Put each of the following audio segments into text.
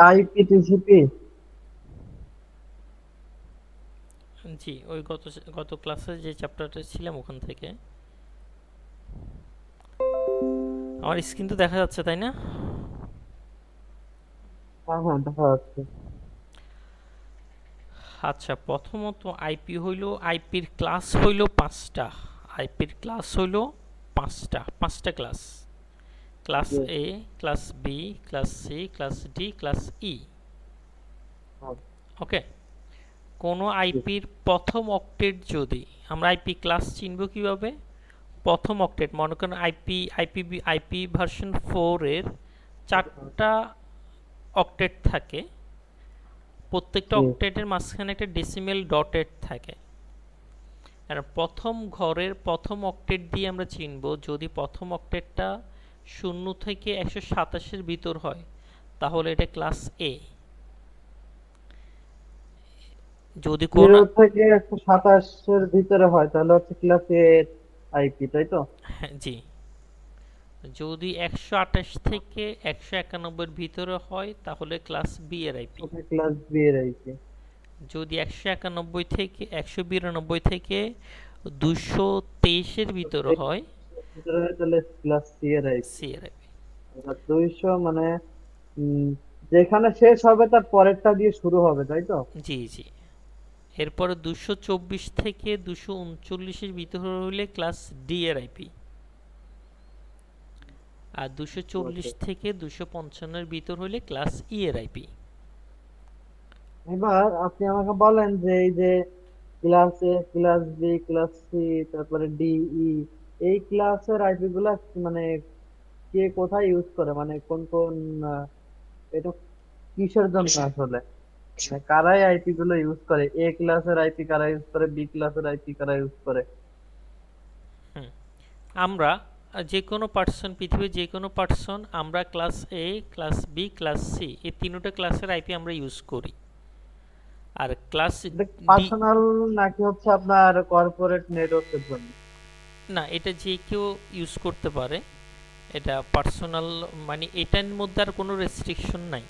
IP TCP. জি, ওই গত গত ক্লাসে যে চ্যাপ্টারটা ছিলাম ওখান থেকে। আমার স্ক্রিন তো দেখা যাচ্ছে তাই না? হ্যাঁ হ্যাঁ, দেখা যাচ্ছে। আচ্ছা, প্রথমত আইপি হইল, আইপির ক্লাস হইল পাঁচটা। আইপির ক্লাস হইল পাঁচটা, পাঁচটা ক্লাস। ক্লাস জি। A, class B, class C, class D, class E. হ্যাঁ, ওকে। কোনো জি। আইপির প্রথম অক্টেট যদি, আমরা আইপি ক্লাস চিনব কিভাবে? প্রথম অক্টেট, মনে করেন আইপি ভার্সন 4 এর চারটা অক্টেট থাকে। প্রত্যেকটা জি। অক্টেটের মাঝখানে একটা ডেসিমেল ডটেড থাকে। আর প্রথম ঘরের প্রথম অক্টেট দিয়ে আমরা চিনব, যদি প্রথম অক্টেটটা 0 থেকে 127-এর ভিতর হয় তাহলে এটা ক্লাস এ। যদি কোন, 0 থেকে 127 এর ভিতরে হয় তাহলে হচ্ছে ক্লাস এ আইপি, তাই তো? হ্যাঁ, জি। যদি 128 থেকে 191-এর ভিতরে হয় তাহলে ক্লাস বি এর আইপি। ওকে, ক্লাস বি এর আইপি। যদি 191 থেকে 192 থেকে 223-এর ভিতরে হয় ভিতরে হয় তাহলে ক্লাস সি এর আইপি। সি এর আইপি। 200 মানে উম, যেখানে শেষ হবে তার পরেরটা দিয়ে শুরু হবে, তাই তো? জি জি। এরপরে 224 থেকে 239-এর ভিতরে হইলে ক্লাস ডি এর আইপি। আর 240 ওকে। থেকে 255-এর ভিতর হইলে ক্লাস ই এর আইপি। এবার আপনি আমাকে বলেন যে এই যে ক্লাস এ, ক্লাস বি, ক্লাস সি, তারপরে ডি, ই, এই ক্লাসের আইপি গুলা মানে কে কোথায় ইউজ করে, মানে কোন কোন এটা কিসের জন্য আসলে, মানে কারাই আইপি গুলো ইউজ করে? এ ক্লাসের আইপি কারা ইউজ করে, বি ক্লাসের আইপি কারা ইউজ করে? হুম, আমরা যে কোনো পার্সন, পৃথিবীর যে কোনো পার্সন, আমরা ক্লাস এ, ক্লাস বি, ক্লাস সি এই তিনটা ক্লাসের আইপি আমরা ইউজ করি। আর ক্লাস এটা ডি, পার্সোনাল নাকি হচ্ছে আপনার কর্পোরেট নেটওয়ার্কের জন্য? না এটা যে কেউ ইউজ করতে পারে। এটা পার্সোনাল, মানে এটার মধ্যে আর কোনো রেস্ট্রিকশন নাই।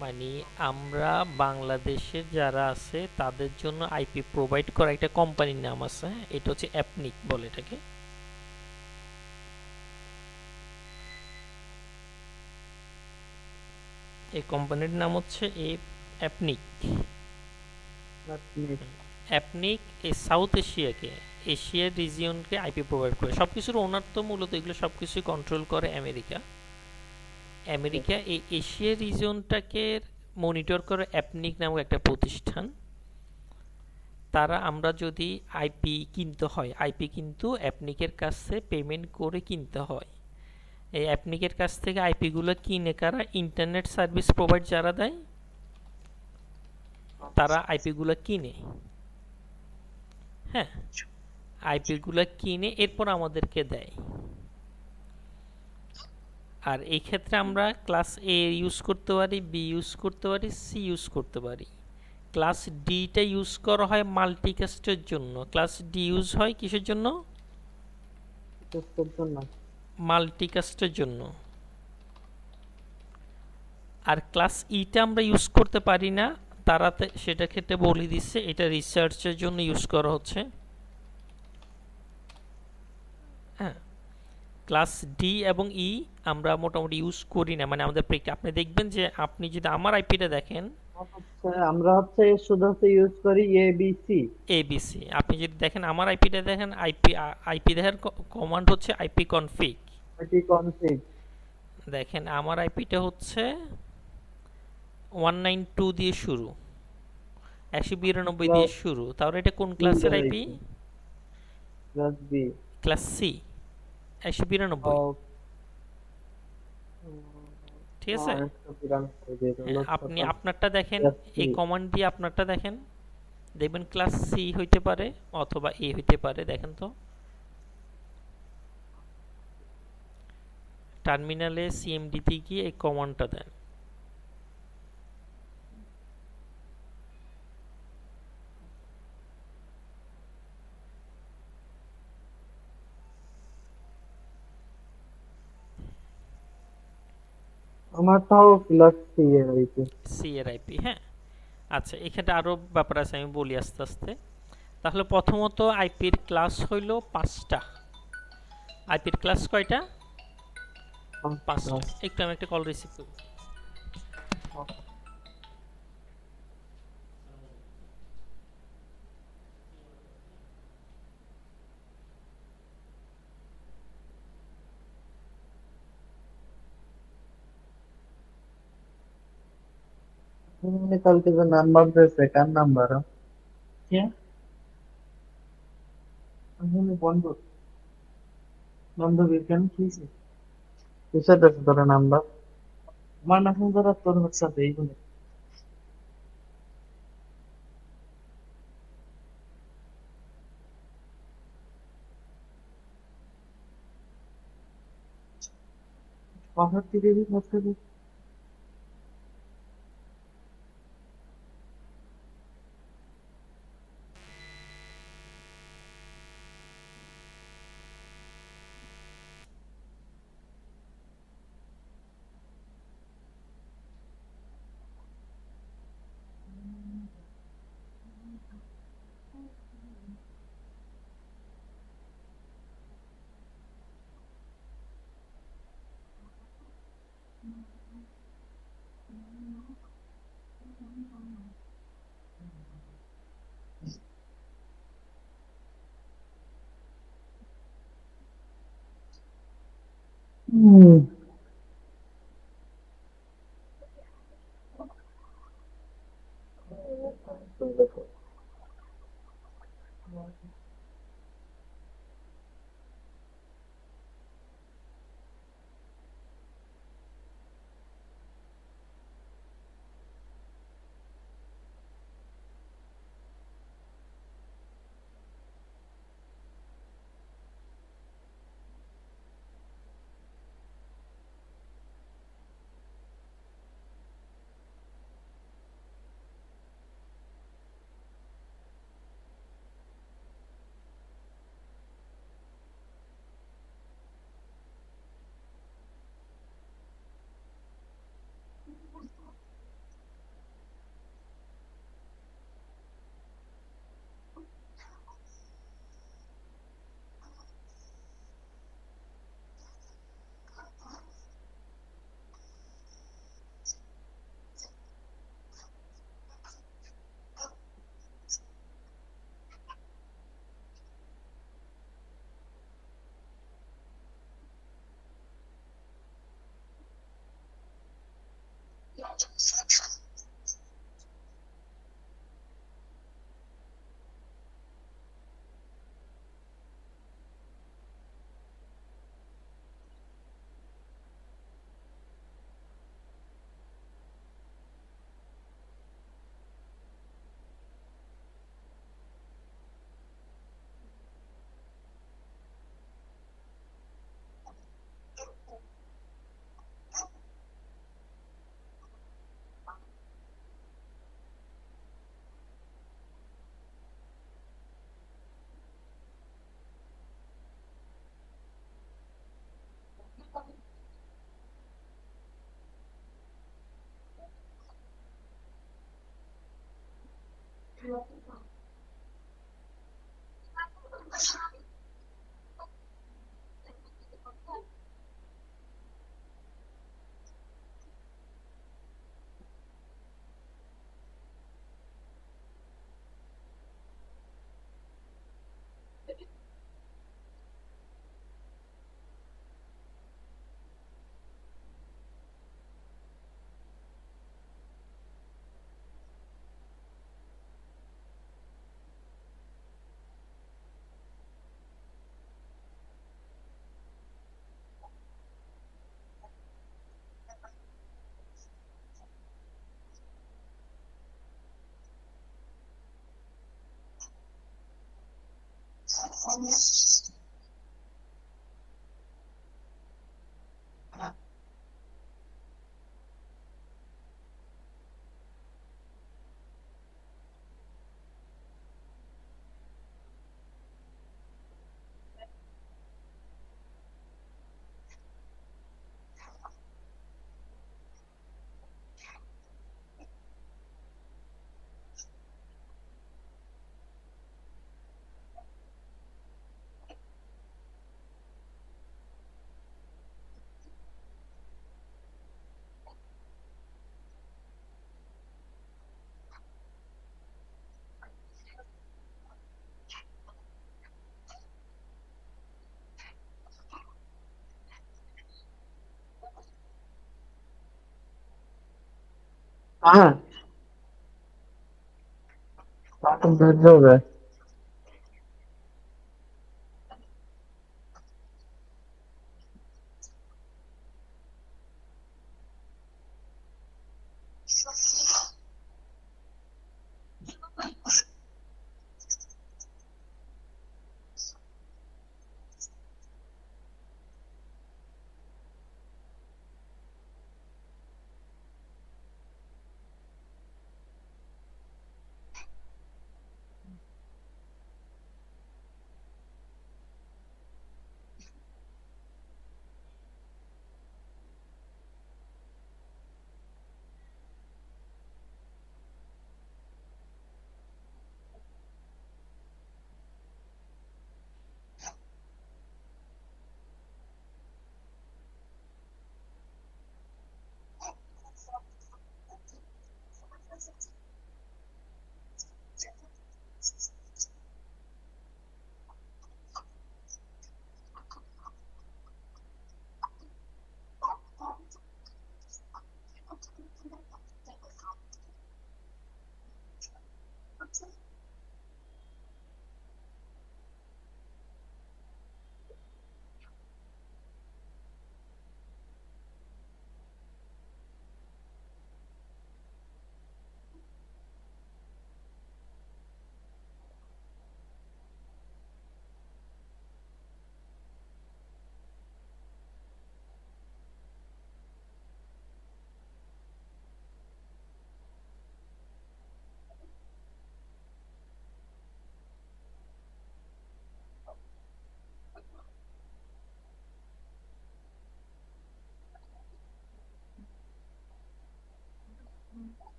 মানে আমরা বাংলাদেশের যারা আছে তাদের জন্য আইপি প্রোভাইড করা একটা কোম্পানির নাম আছে, এটা হচ্ছে অ্যাপনিক বলে এটাকে। এই কোম্পানির নাম হচ্ছে অ্যাপনিক। আপনি- অ্যাপনিক এই সাউথ এশিয়াকে, এশিয়ার রিজিয়নকে আইপি প্রোভাইড করে। সব কিছুর ওনার তো মূলত এগুলো সব কিছুই কন্ট্রোল করে আমেরিকা। আমেরিকা এই এশিয়া রিজিয়নটাকে মনিটর করে অ্যাপনিক নামক একটা প্রতিষ্ঠান। তারা, আমরা যদি আইপি কিনতে হয়, আইপি কিন্তু অ্যাপনিকের কাছে পেমেন্ট করে কিনতে হয়। এই অ্যাপনিকের কাছ থেকে আইপিগুলো কিনে কারা? ইন্টারনেট সার্ভিস প্রোভাইড যারা দেয় তারা আইপিগুলো কিনে। হ্যাঁ, আইপিগুলো কিনে এরপর আমাদেরকে দেয়। আর এই ক্ষেত্রে আমরা ক্লাস এ ইউজ করতে পারি, বি ইউজ করতে পারি, সি ইউজ করতে পারি। ক্লাস ডিটা ইউজ করা হয় মাল্টিকাস্টের জন্য। ক্লাস ডি ইউজ হয় কিসের জন্য? কিসের জন্য? মাল্টিকাস্টের জন্য। আর ক্লাস ইটা আমরা ইউজ করতে পারি না। তারা সেটা ক্ষেত্রে বলে দিচ্ছে এটা রিসার্চের জন্য ইউজ করা হচ্ছে। হ্যাঁ, ক্লাস ডি এবং ই আমরা মোটামুটি ইউজ করি না, মানে আমাদের আপনি দেখবেন যে আপনি যদি আমার আইপিটা দেখেন, আমরা হচ্ছে শুধু হচ্ছে ইউজ করি এ বি সি। এবিসি। আপনি যদি দেখেন আমার আইপিটা দেখেন, আইপি আইপি দেখার কমান্ড হচ্ছে আইপি কনফিগ। এটি কনফিগ। দেখেন আমার আইপিটা হচ্ছে 192 দিয়ে শুরু, 192 দিয়ে ক্লাস শুরু। তাহলে এটা কোন বি ক্লাসের এর IP? IP. Class B. Class C, 192। ও, ঠিক আছে। হ্যাঁ, 192 দিয়ে দিল, হ্যাঁ, আচ্ছা, আপনি তাহলে আপনারটা দেখেন, ক্লাস সি। এই কমান্ড দিয়ে আপনারটা দেখেন, দেখবেন ক্লাস সি হইতে পারে অথবা এ হইতে পারে। দেখেন তো টার্মিনালে সিএমডিতে গিয়ে এই কমান্ডটা দেন। আমারটাও ক্লাস সি এর আইপি। সি এর আইপি, হ্যাঁ। আচ্ছা, এখানে আরো ব্যাপার আছে, আমি বলি আস্তে আস্তে। তাহলে প্রথমত আইপির ক্লাস হইল 5টা। আইপির ক্লাস কয়টা? আচ্ছা। 5টা। একটু আমি একটা কল রিসিভ করি। কালকে যে নাম্বার দিয়েছে কার নাম্বার? কে? আমি বন্ধ, বান্ধবীর কেন কি হয়েছে? কিসের আছে তোর নাম্বার? আমার নাম্বার আর তোর হোয়াটসঅ্যাপে এইগুলো। পাহাড় থেকে হোয়াটসঅ্যাপে। হুম। হ্যাঁ, তা তো ধরতে হবে।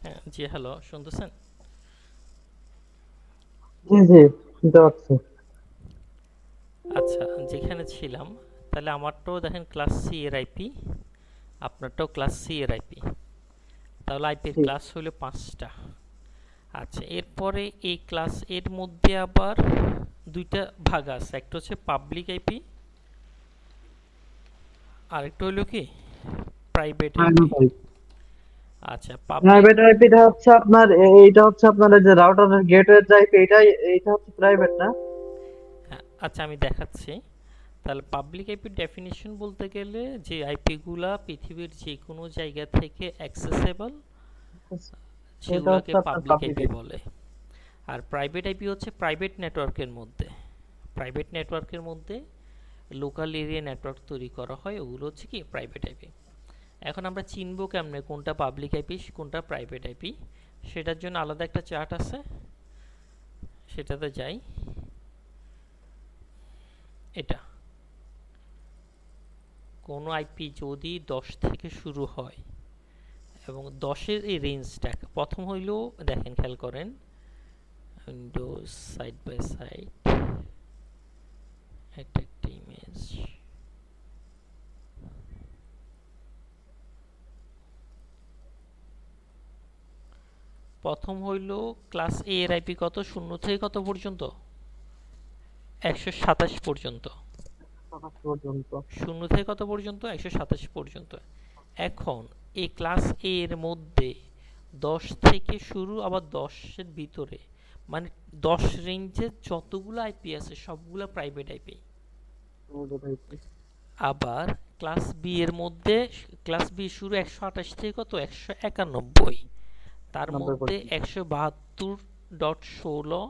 হ্যাঁ, জি হ্যালো, শুনতেছেন? জি জি, শুনতে পাচ্ছি। আচ্ছা, যেখানে ছিলাম, তাহলে আমারটাও দেখেন ক্লাস সি এর আইপি, আপনারটাও ক্লাস সি এর আইপি। তাহলে আইপির জি। ক্লাস হলো 5টা। আচ্ছা, এরপরে এই ক্লাস এর মধ্যে আবার দুইটা ভাগ আছে, একটা হচ্ছে পাবলিক আইপি, আরেকটা হলো কি প্রাইভেট আইপি। আচ্ছা, পাবলিক। প্রাইভেট আইপিটা হচ্ছে আপনার এইটা হচ্ছে আপনার এই যে রাউটারের গেটওয়ে আইপি, এইটা হচ্ছে প্রাইভেট না? আচ্ছা, আমি দেখাচ্ছি। তাহলে পাবলিক আইপির ডেফিনিশন বলতে গেলে যে আইপিগুলা পৃথিবীর যে কোনো জায়গা থেকে অ্যাক্সেসেবল, এটা সেগুলোকে হচ্ছে আপনার পাবলিক পাবলিক আইপি আইপি। বলে। আর প্রাইভেট আইপি হচ্ছে প্রাইভেট নেটওয়ার্কের মধ্যে, প্রাইভেট নেটওয়ার্কের মধ্যে লোকাল এরিয়া নেটওয়ার্ক তৈরি করা হয়, ওগুলো হচ্ছে কি প্রাইভেট আইপি। এখন আমরা চিনবো কেমনে কোনটা পাবলিক আইপি কোনটা প্রাইভেট আইপি? সেটার জন্য আলাদা একটা চার্ট আছে, সেটাতে যাই। এটা কোনো আইপি যদি 10 থেকে শুরু হয় এবং 10-এর এই রেঞ্জটা প্রথম হইল, দেখেন খেয়াল করেন, উইন্ডোজ সাইড বাই সাইড, একটা একটা ইমেজ। প্রথম হইল ক্লাস এ এর আইপি কত, 0 থেকে কত পর্যন্ত, 127 পর্যন্ত। 27 পর্যন্ত। 0 থেকে কত পর্যন্ত, 127 পর্যন্ত। এখন এই ক্লাস এ এর মধ্যে 10 থেকে শুরু, আবার 10-এর ভিতরে, মানে 10 রেঞ্জের যতগুলো আইপি আছে সবগুলো প্রাইভেট আইপি। আবার ক্লাস বি এর মধ্যে, ক্লাস বি শুরু 128 থেকে কত, 191, তার 90 মধ্যে পর্যন্ত। 172.16,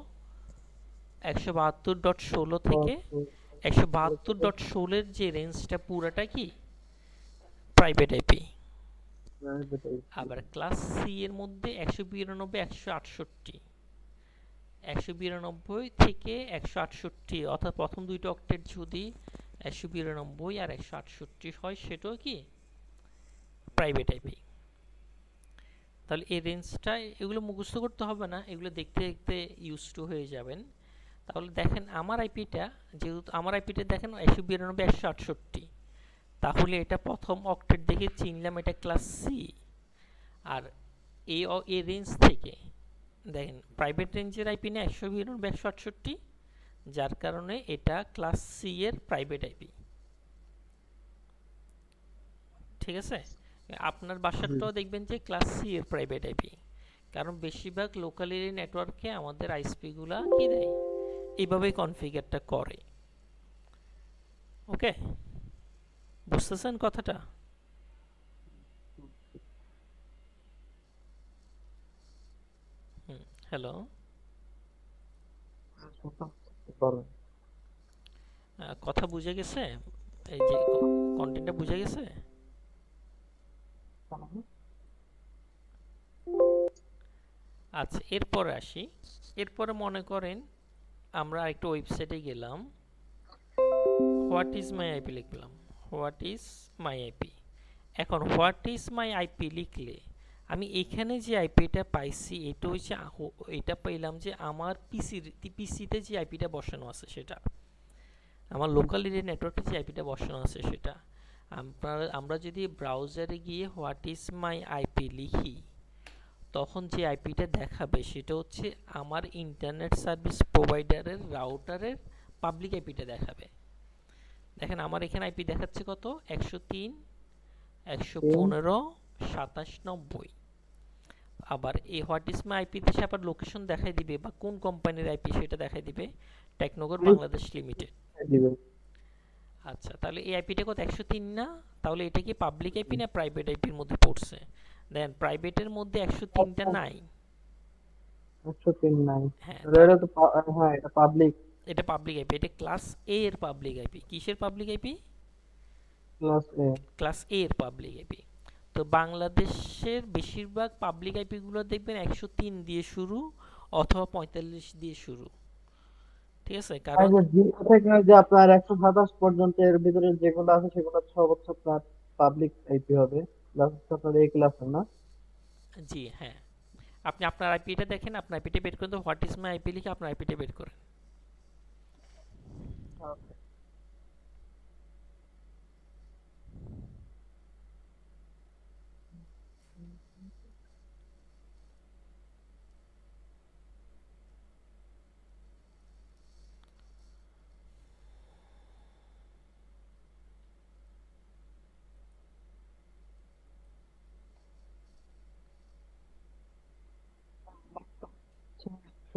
172.16 থেকে 172.16 এর যে রেঞ্জটা পুরাটা কি প্রাইভেট আইপি। আবার ক্লাস সি এর মধ্যে 192, 168, 192 থেকে 168, অর্থাৎ প্রথম দুইটা অক্টেট যদি 192 আর 168 হয় সেটাও কি প্রাইভেট আইপি। তাহলে এই রেঞ্জটা, এগুলো মুখস্থ করতে হবে না, এগুলো দেখতে দেখতে ইউজ টু হয়ে যাবেন। তাহলে দেখেন আমার আইপিটা, যেহেতু আমার আইপিটা দেখেন 192, 168, তাহলে এটা প্রথম অক্টেট দেখে চিনলাম এটা ক্লাস সি। আর এই রেঞ্জ থেকে দেখেন প্রাইভেট রেঞ্জের আইপি না 192, 168, যার কারণে এটা ক্লাস সি এর প্রাইভেট আইপি। ঠিক আছে, আপনার বাসারটাও দেখবেন যে ক্লাস সি এর প্রাইভেট আইপি, কারণ বেশিরভাগ লোকাল এরিয়া নেটওয়ার্কে আমাদের আইএসপি গুলা কি দেয়, এইভাবে কনফিগারটা করে। ওকে, বুঝতেছেন কথাটা? হ্যালো, কথা বুঝে গেছে? এই যে কন্টেন্টটা বুঝে গেছে? আচ্ছা, এরপরে আসি। এরপরে মনে করেন আমরা একটা ওয়েবসাইটে গেলাম, হোয়াট ইজ মাই আইপি লিখলাম, হোয়াট ইজ মাই আইপি। এখন হোয়াট ইজ মাই আইপি লিখলে আমি এখানে যে আইপিটা পাইছি এটা হচ্ছে, এটা পাইলাম যে আমার পিসিতে যে আইপিটা বসানো আছে সেটা, আমার লোকাল এরিয়া নেটওয়ার্কে যে আইপিটা বসানো আছে সেটা। আমরা যদি ব্রাউজারে গিয়ে হোয়াট ইজ মাই আইপি লিখি, তখন যে আইপিটা দেখাবে সেটা হচ্ছে আমার ইন্টারনেট সার্ভিস প্রোভাইডারের রাউটারের পাবলিক আইপিটা দেখাবে। দেখেন আমার এখানে আইপি দেখাচ্ছে কত, 103, 115, 27, 90। আবার এই হোয়াট ইজ মাই আইপিতে সে আবার লোকেশন দেখাই দিবে, বা কোন কোম্পানির আইপি সেটা দেখাই দিবে, টেকনোগর বাংলাদেশ লিমিটেড। আচ্ছা, তাহলে এই আইপিটা কত, 103 না? তাহলে এটা কি পাবলিক আইপি না প্রাইভেট আইপির মধ্যে পড়ছে? দেন প্রাইভেটের মধ্যে 103টা নাই। 103 নাই। হ্যাঁ, এটা তো হ্যাঁ, এটা পাবলিক। এটা পাবলিক আইপি, এটা ক্লাস এ এর পাবলিক আইপি। কিসের পাবলিক আইপি? ক্লাস এ। ক্লাস এ এর পাবলিক আইপি। তো বাংলাদেশের বেশিরভাগ পাবলিক আইপি গুলো দেখবেন 103 দিয়ে শুরু অথবা 45 দিয়ে শুরু। ঠিক আছে, কারণ থেকে যে আপনার 127 পর্যন্ত এর ভিতরে যেগুলো আছে সেগুলো সর্বোচ্চ আপনার পাবলিক আইপি হবে। প্লাস আপনার এই ক্লাসে না। জি হ্যাঁ, আপনি আপনার আইপিটা দেখেন, আপনার আইপিটা বের করেন, তো হোয়াট ইজ মাই আইপি লিখে আপনার আইপিটা বের করেন।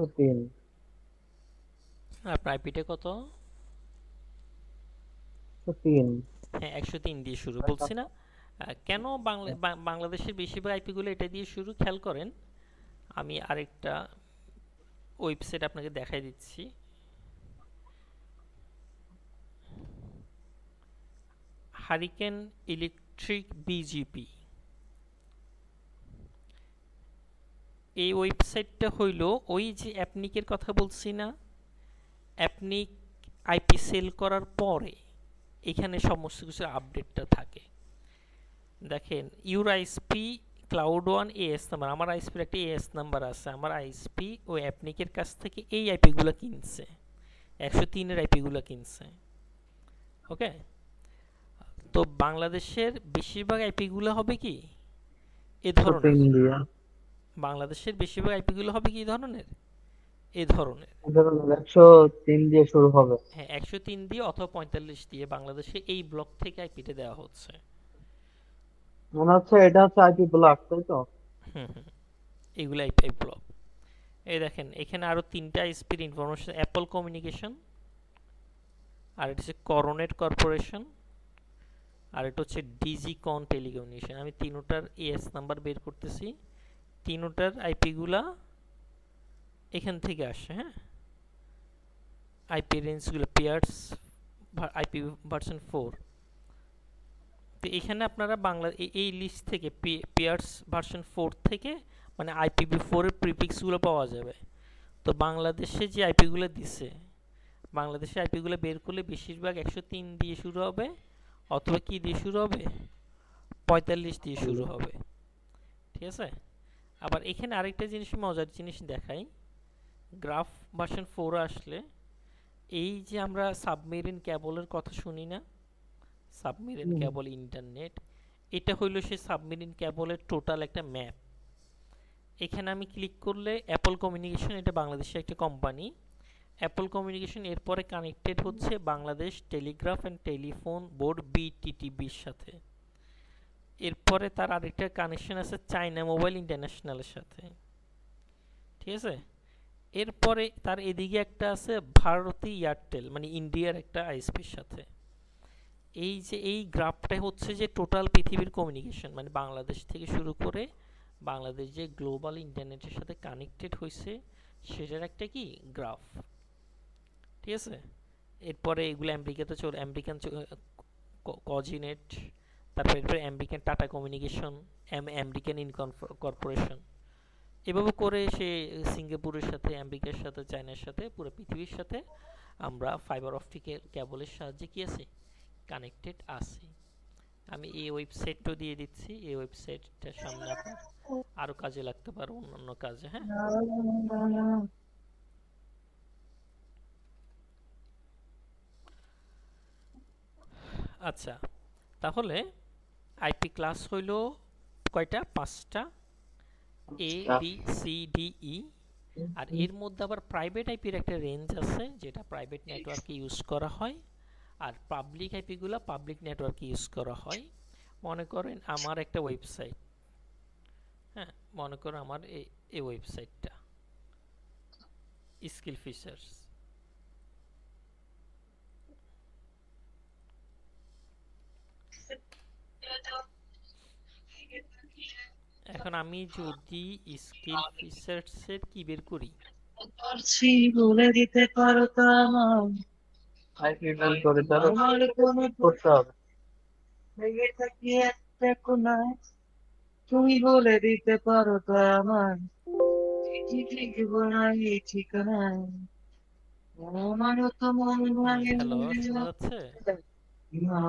একশো তিন। আপনার আইপিটা কত? 103। হ্যাঁ, 103 দিয়ে শুরু বলছি না? কেন বাংলাদেশের বেশিরভাগ আইপি গুলো এটা দিয়ে শুরু, খেয়াল করেন। আমি আরেকটা ওয়েবসাইট আপনাকে দেখাই দিচ্ছি। হারিকেন ইলেকট্রিক বিজিপি, এই ওয়েবসাইটটা হইল ওই যে অ্যাপনিকের কথা বলছি না, অ্যাপনিক আইপি সেল করার পরে এখানে সমস্ত কিছু আপডেটটা থাকে। দেখেন your ISP cloud one as number, আমার আইএসপির একটা এএস নাম্বার আছে, আমার আইএসপি ওই অ্যাপনিকের কাছ থেকে এই আইপিগুলো কিনছে, 103-এর আইপিগুলো কিনছে। ওকে, তো বাংলাদেশের বেশিরভাগ আইপিগুলো হবে কি এ ধরনের, বাংলাদেশের বেশিরভাগ আইপি গুলো হবে কি ধরনের, এই ধরনের। ধরুন 103 দিয়ে শুরু হবে। হ্যাঁ, 103 দিয়ে অথবা 45 দিয়ে বাংলাদেশে এই ব্লক থেকে আইপিটা দেওয়া হচ্ছে। মনে হচ্ছে এটা হচ্ছে আইপি ব্লক, তাই তো? হুম হুম, এইগুলো আইপি ব্লক। এই দেখেন এখানে আরো তিনটা আইএসপির ইনফরমেশন, অ্যাপল কমিউনিকেশন, আর এটা হচ্ছে করোনেট কর্পোরেশন, আর এটা হচ্ছে ডিজিকন টেলিকমিউনিকেশন। আমি তিনোটার এএস নাম্বার বের করতেছি। তিনোটার আইপি গুলা এখান থেকে আসে। হ্যাঁ, আইপি রেঞ্জগুলো পিয়ার্স আইপি ভার্সন 4। তো এখানে আপনারা বাংলা এই লিস্ট থেকে পিয়ার্স ভার্সন 4 থেকে মানে IPv4 এর প্রিফিক্সগুলো পাওয়া যাবে। তো বাংলাদেশে যে আইপিগুলো দিছে, বাংলাদেশে আইপিগুলো বের করলে বেশিরভাগ 103 দিয়ে শুরু হবে অথবা কি দিয়ে শুরু হবে, 45 দিয়ে শুরু হবে। ঠিক আছে। আবার এখানে আরেকটা জিনিস, মজার জিনিস দেখাই। গ্রাফ ভার্সন 4 আসলে এই যে আমরা সাবমেরিন ক্যাবলের কথা শুনি না, সাবমেরিন ক্যাবল ইন্টারনেট, এটা হইল সেই সাবমেরিন ক্যাবলের টোটাল একটা ম্যাপ। এখানে আমি ক্লিক করলে অ্যাপল কমিউনিকেশন, এটা বাংলাদেশের একটা কোম্পানি। অ্যাপল কমিউনিকেশন এরপরে কানেক্টেড হচ্ছে Bangladesh telegraph and telephone board BTTBর সাথে। এরপরে তার আরেকটা কানেকশন আছে চায়না মোবাইল ইন্টারন্যাশনালের সাথে। ঠিক আছে। এরপরে তার এদিকে একটা আছে ভারতী এয়ারটেল, মানে ইন্ডিয়ার একটা আইএসপির সাথে। এই যে এই গ্রাফটা হচ্ছে যে টোটাল পৃথিবীর কমিউনিকেশন, মানে বাংলাদেশ থেকে শুরু করে বাংলাদেশ যে গ্লোবাল ইন্টারনেটের সাথে কানেক্টেড হয়েছে সেটার একটা কি গ্রাফ। ঠিক আছে। এরপরে এগুলো আমেরিকাতে চলে, আমেরিকান কজিনেট, তারপর এরপরে American tata communication, American corporation, এভাবে করে সে সিঙ্গাপুরের সাথে, আমেরিকার সাথে, চায়নার সাথে, পুরো পৃথিবীর সাথে আমরা ফাইবার অপটিক কেবলের সাহায্যে কি আছে, কানেক্টেড আছি। আমি এই ওয়েবসাইটটাও দিয়ে দিচ্ছি, এই ওয়েবসাইটটার সামনে আপনার আরো কাজে লাগতে পারে অন্যান্য কাজে। হ্যাঁ, আচ্ছা, তাহলে আইপি ক্লাস হইল কয়টা, 5টা, ABCDE। আর এর মধ্যে আবার প্রাইভেট আইপির একটা রেঞ্জ আছে যেটা প্রাইভেট নেটওয়ার্কে ইউজ করা হয়, আর পাবলিক আইপিগুলো পাবলিক নেটওয়ার্কে ইউজ করা হয়। মনে করেন আমার একটা ওয়েবসাইট, হ্যাঁ, মনে করো আমার এই ওয়েবসাইটটা স্কিল ফিচার্স। এখন আমি যদি স্কিল ফিচার্স এর কি বের করি, বলে দিতে পারো তো আমায়, আইপি বের করে তার আমার কোনো করতে হবে। লেগে থাকি একটা কোনায়, তুমি বলে দিতে পারো তো আমায়, চিঠি লিখবো না এই ঠিকানায়, আমারও তো মন ভাঙে। হ্যালো, শোনা যাচ্ছে?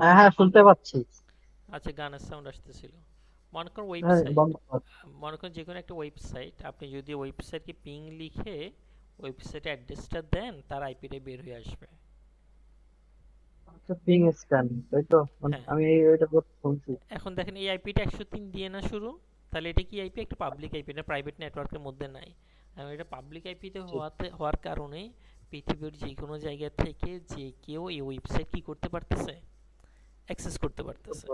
হ্যাঁ হ্যাঁ, শুনতে পাচ্ছি। আচ্ছা, গানের সাউন্ড আসতেছিল। মনে করুন হ্যাঁ, ওয়েবসাইট, বন্ধ কর। মনে করেন যে কোনো একটা ওয়েবসাইট, আপনি যদি ওয়েবসাইটকে পিং লিখে ওয়েবসাইটের অ্যাড্রেসটা দেন, তার আইপিটা বের হয়ে আসবে। আচ্ছা, পিং স্ক্যান, তাই তো? হ্যাঁ, আমি এটা করতে শুনছি। এখন দেখেন এই আইপিটা 103 দিয়ে না শুরু, তাহলে এটা কি আইপি, একটা পাবলিক আইপি, এটা প্রাইভেট নেটওয়ার্কের মধ্যে নাই। এবং এটা পাবলিক আইপিতে হওয়ার কারণে পৃথিবীর যে কোনো জায়গা থেকে যে কেউ এই ওয়েবসাইট কি করতে পারতেছে, অ্যাক্সেস করতে পারতেছে।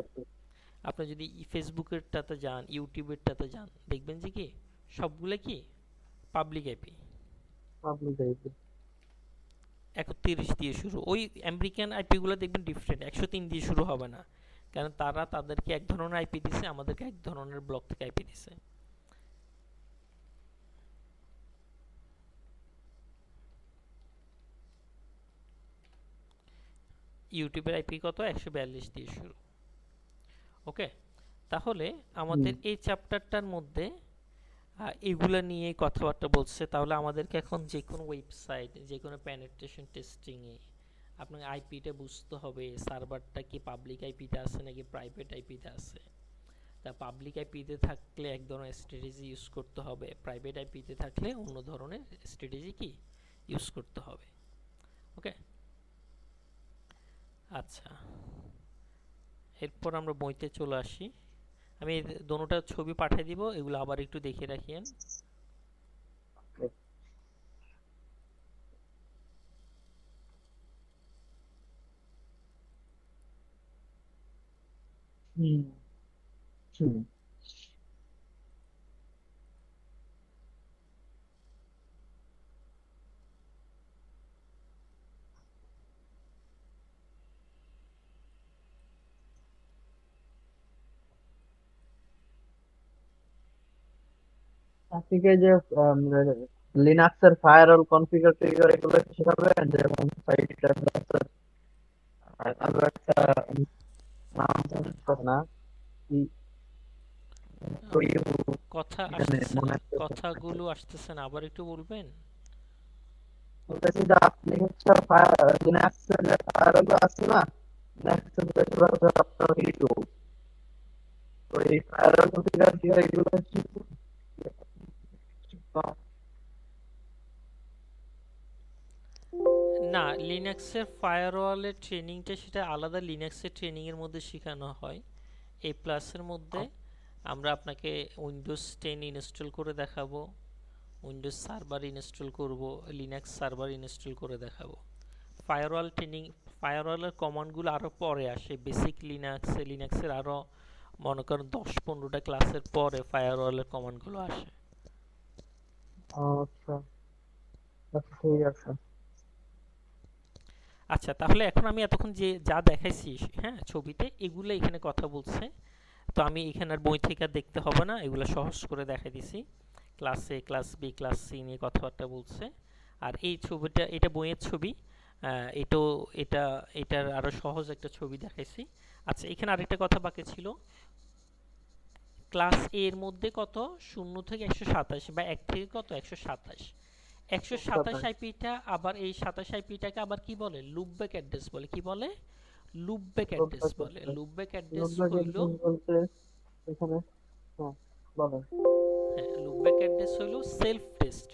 আপনি যদি ফেসবুকেরটাতে যান, ইউটিউবেরটাতে যান, দেখবেন যে কি সবগুলো কি পাবলিক আইপি। Public IP. 130 দিয়ে শুরু। ওই আমেরিকান আইপি গুলো দেখবেন ডিফারেন্ট, 103 দিয়ে শুরু হবে না, কারণ তারা তাদেরকে এক ধরনের আইপি দিছে, আমাদেরকে এক ধরনের ব্লক থেকে আইপি দিছে। ইউটিউবের আইপি কত, 142 দিয়ে শুরু। ওকে, তাহলে আমাদের এই চ্যাপ্টারটার মধ্যে এগুলা নিয়ে কথাবার্তা বলছে। তাহলে আমাদেরকে এখন যে কোনো ওয়েবসাইট, যে কোনো পেনিট্রেশন টেস্টিংয়ে আপনাকে আইপিটা বুঝতে হবে, সার্ভারটা কি পাবলিক আইপিতে আছে নাকি প্রাইভেট আইপিতে আছে। তা পাবলিক আইপিতে থাকলে এক ধরনের স্ট্র্যাটেজি ইউজ করতে হবে, প্রাইভেট আইপিতে থাকলে অন্য ধরনের স্ট্র্যাটেজি কি ইউজ করতে হবে। ওকে, আচ্ছা, এরপর আমরা বইতে চলে আসি। আমি দোনোটা ছবি পাঠিয়ে দিব, এগুলো আবার একটু দেখে রাখিয়েন। হুম হুম। ঠিক আছে, যে লিনাক্সের ফায়ারওয়াল কনফিগার ট্রিগার এগুলো শেখাবেন, যেমন সাইট আরো একটা নাম জানি না কি, কথা এখানে আসতেছে মনে না, আসতেছে না। কথাগুলো আসতেছে না, আবার একটু বলবেন? বলতেছি যে আপনি হচ্ছে লিনাক্সের যে ফায়ারওয়াল আছে না, লিনাক্সের বেশিরভাগ হচ্ছে আপনার ইউটিউব, তো এই ফায়ারওয়াল কনফিগার ট্রিগার এগুলো না, লিনাক্সের ফায়ারওয়ালের ট্রেনিংটা সেটা আলাদা, লিনাক্সের ট্রেনিং এর মধ্যে শেখানো হয়। এই প্লাসের মধ্যে আমরা আপনাকে উইন্ডোজ 10 ইনস্টল করে দেখাবো, উইন্ডোজ সার্ভার ইনস্টল করব, লিনাক্স সার্ভার ইনস্টল করে দেখাবো। ফায়ারওয়াল ট্রেনিং, ফায়ারওয়ালের কমান্ডগুলো আরও পরে আসে, বেসিক লিনাক্সের আরও মনে করেন 10-15টা ক্লাসের পরে ফায়ারওয়ালের কমান্ডগুলো আসে। আচ্ছা আচ্ছা, ঠিক আছে। আচ্ছা, তাহলে এখন আমি এতক্ষণ যে যা দেখাইছি, হ্যাঁ, ছবিতে, এগুলো এখানে কথা বলছে। তো আমি এখানে আর বই থেকে আর দেখতে হবে না, এগুলো সহজ করে দেখাই দিছি। ক্লাস এ, ক্লাস বি, ক্লাস সি নিয়ে কথাবার্তা বলছে। আর এই ছবিটা, এটা বইয়ের ছবি। এটাও, এটা এটার আরো সহজ একটা ছবি দেখাইছি। আচ্ছা, এখানে আরেকটা কথা বাকি ছিল। ক্লাস এ এর মধ্যে কত, 0 থেকে 127, বা 1 থেকে কত, 127। 127 আইপিটা আবার, এই 27 আইপিটাকে আবার কি বলে, লুপব্যাক অ্যাড্রেস বলে। কি বলে? লুপব্যাক অ্যাড্রেস বলে। লুপব্যাক অ্যাড্রেস হইল, বলতে এখানে, হ্যাঁ বলেন। হ্যাঁ, লুপব্যাক অ্যাড্রেস হইল সেলফ টেস্ট।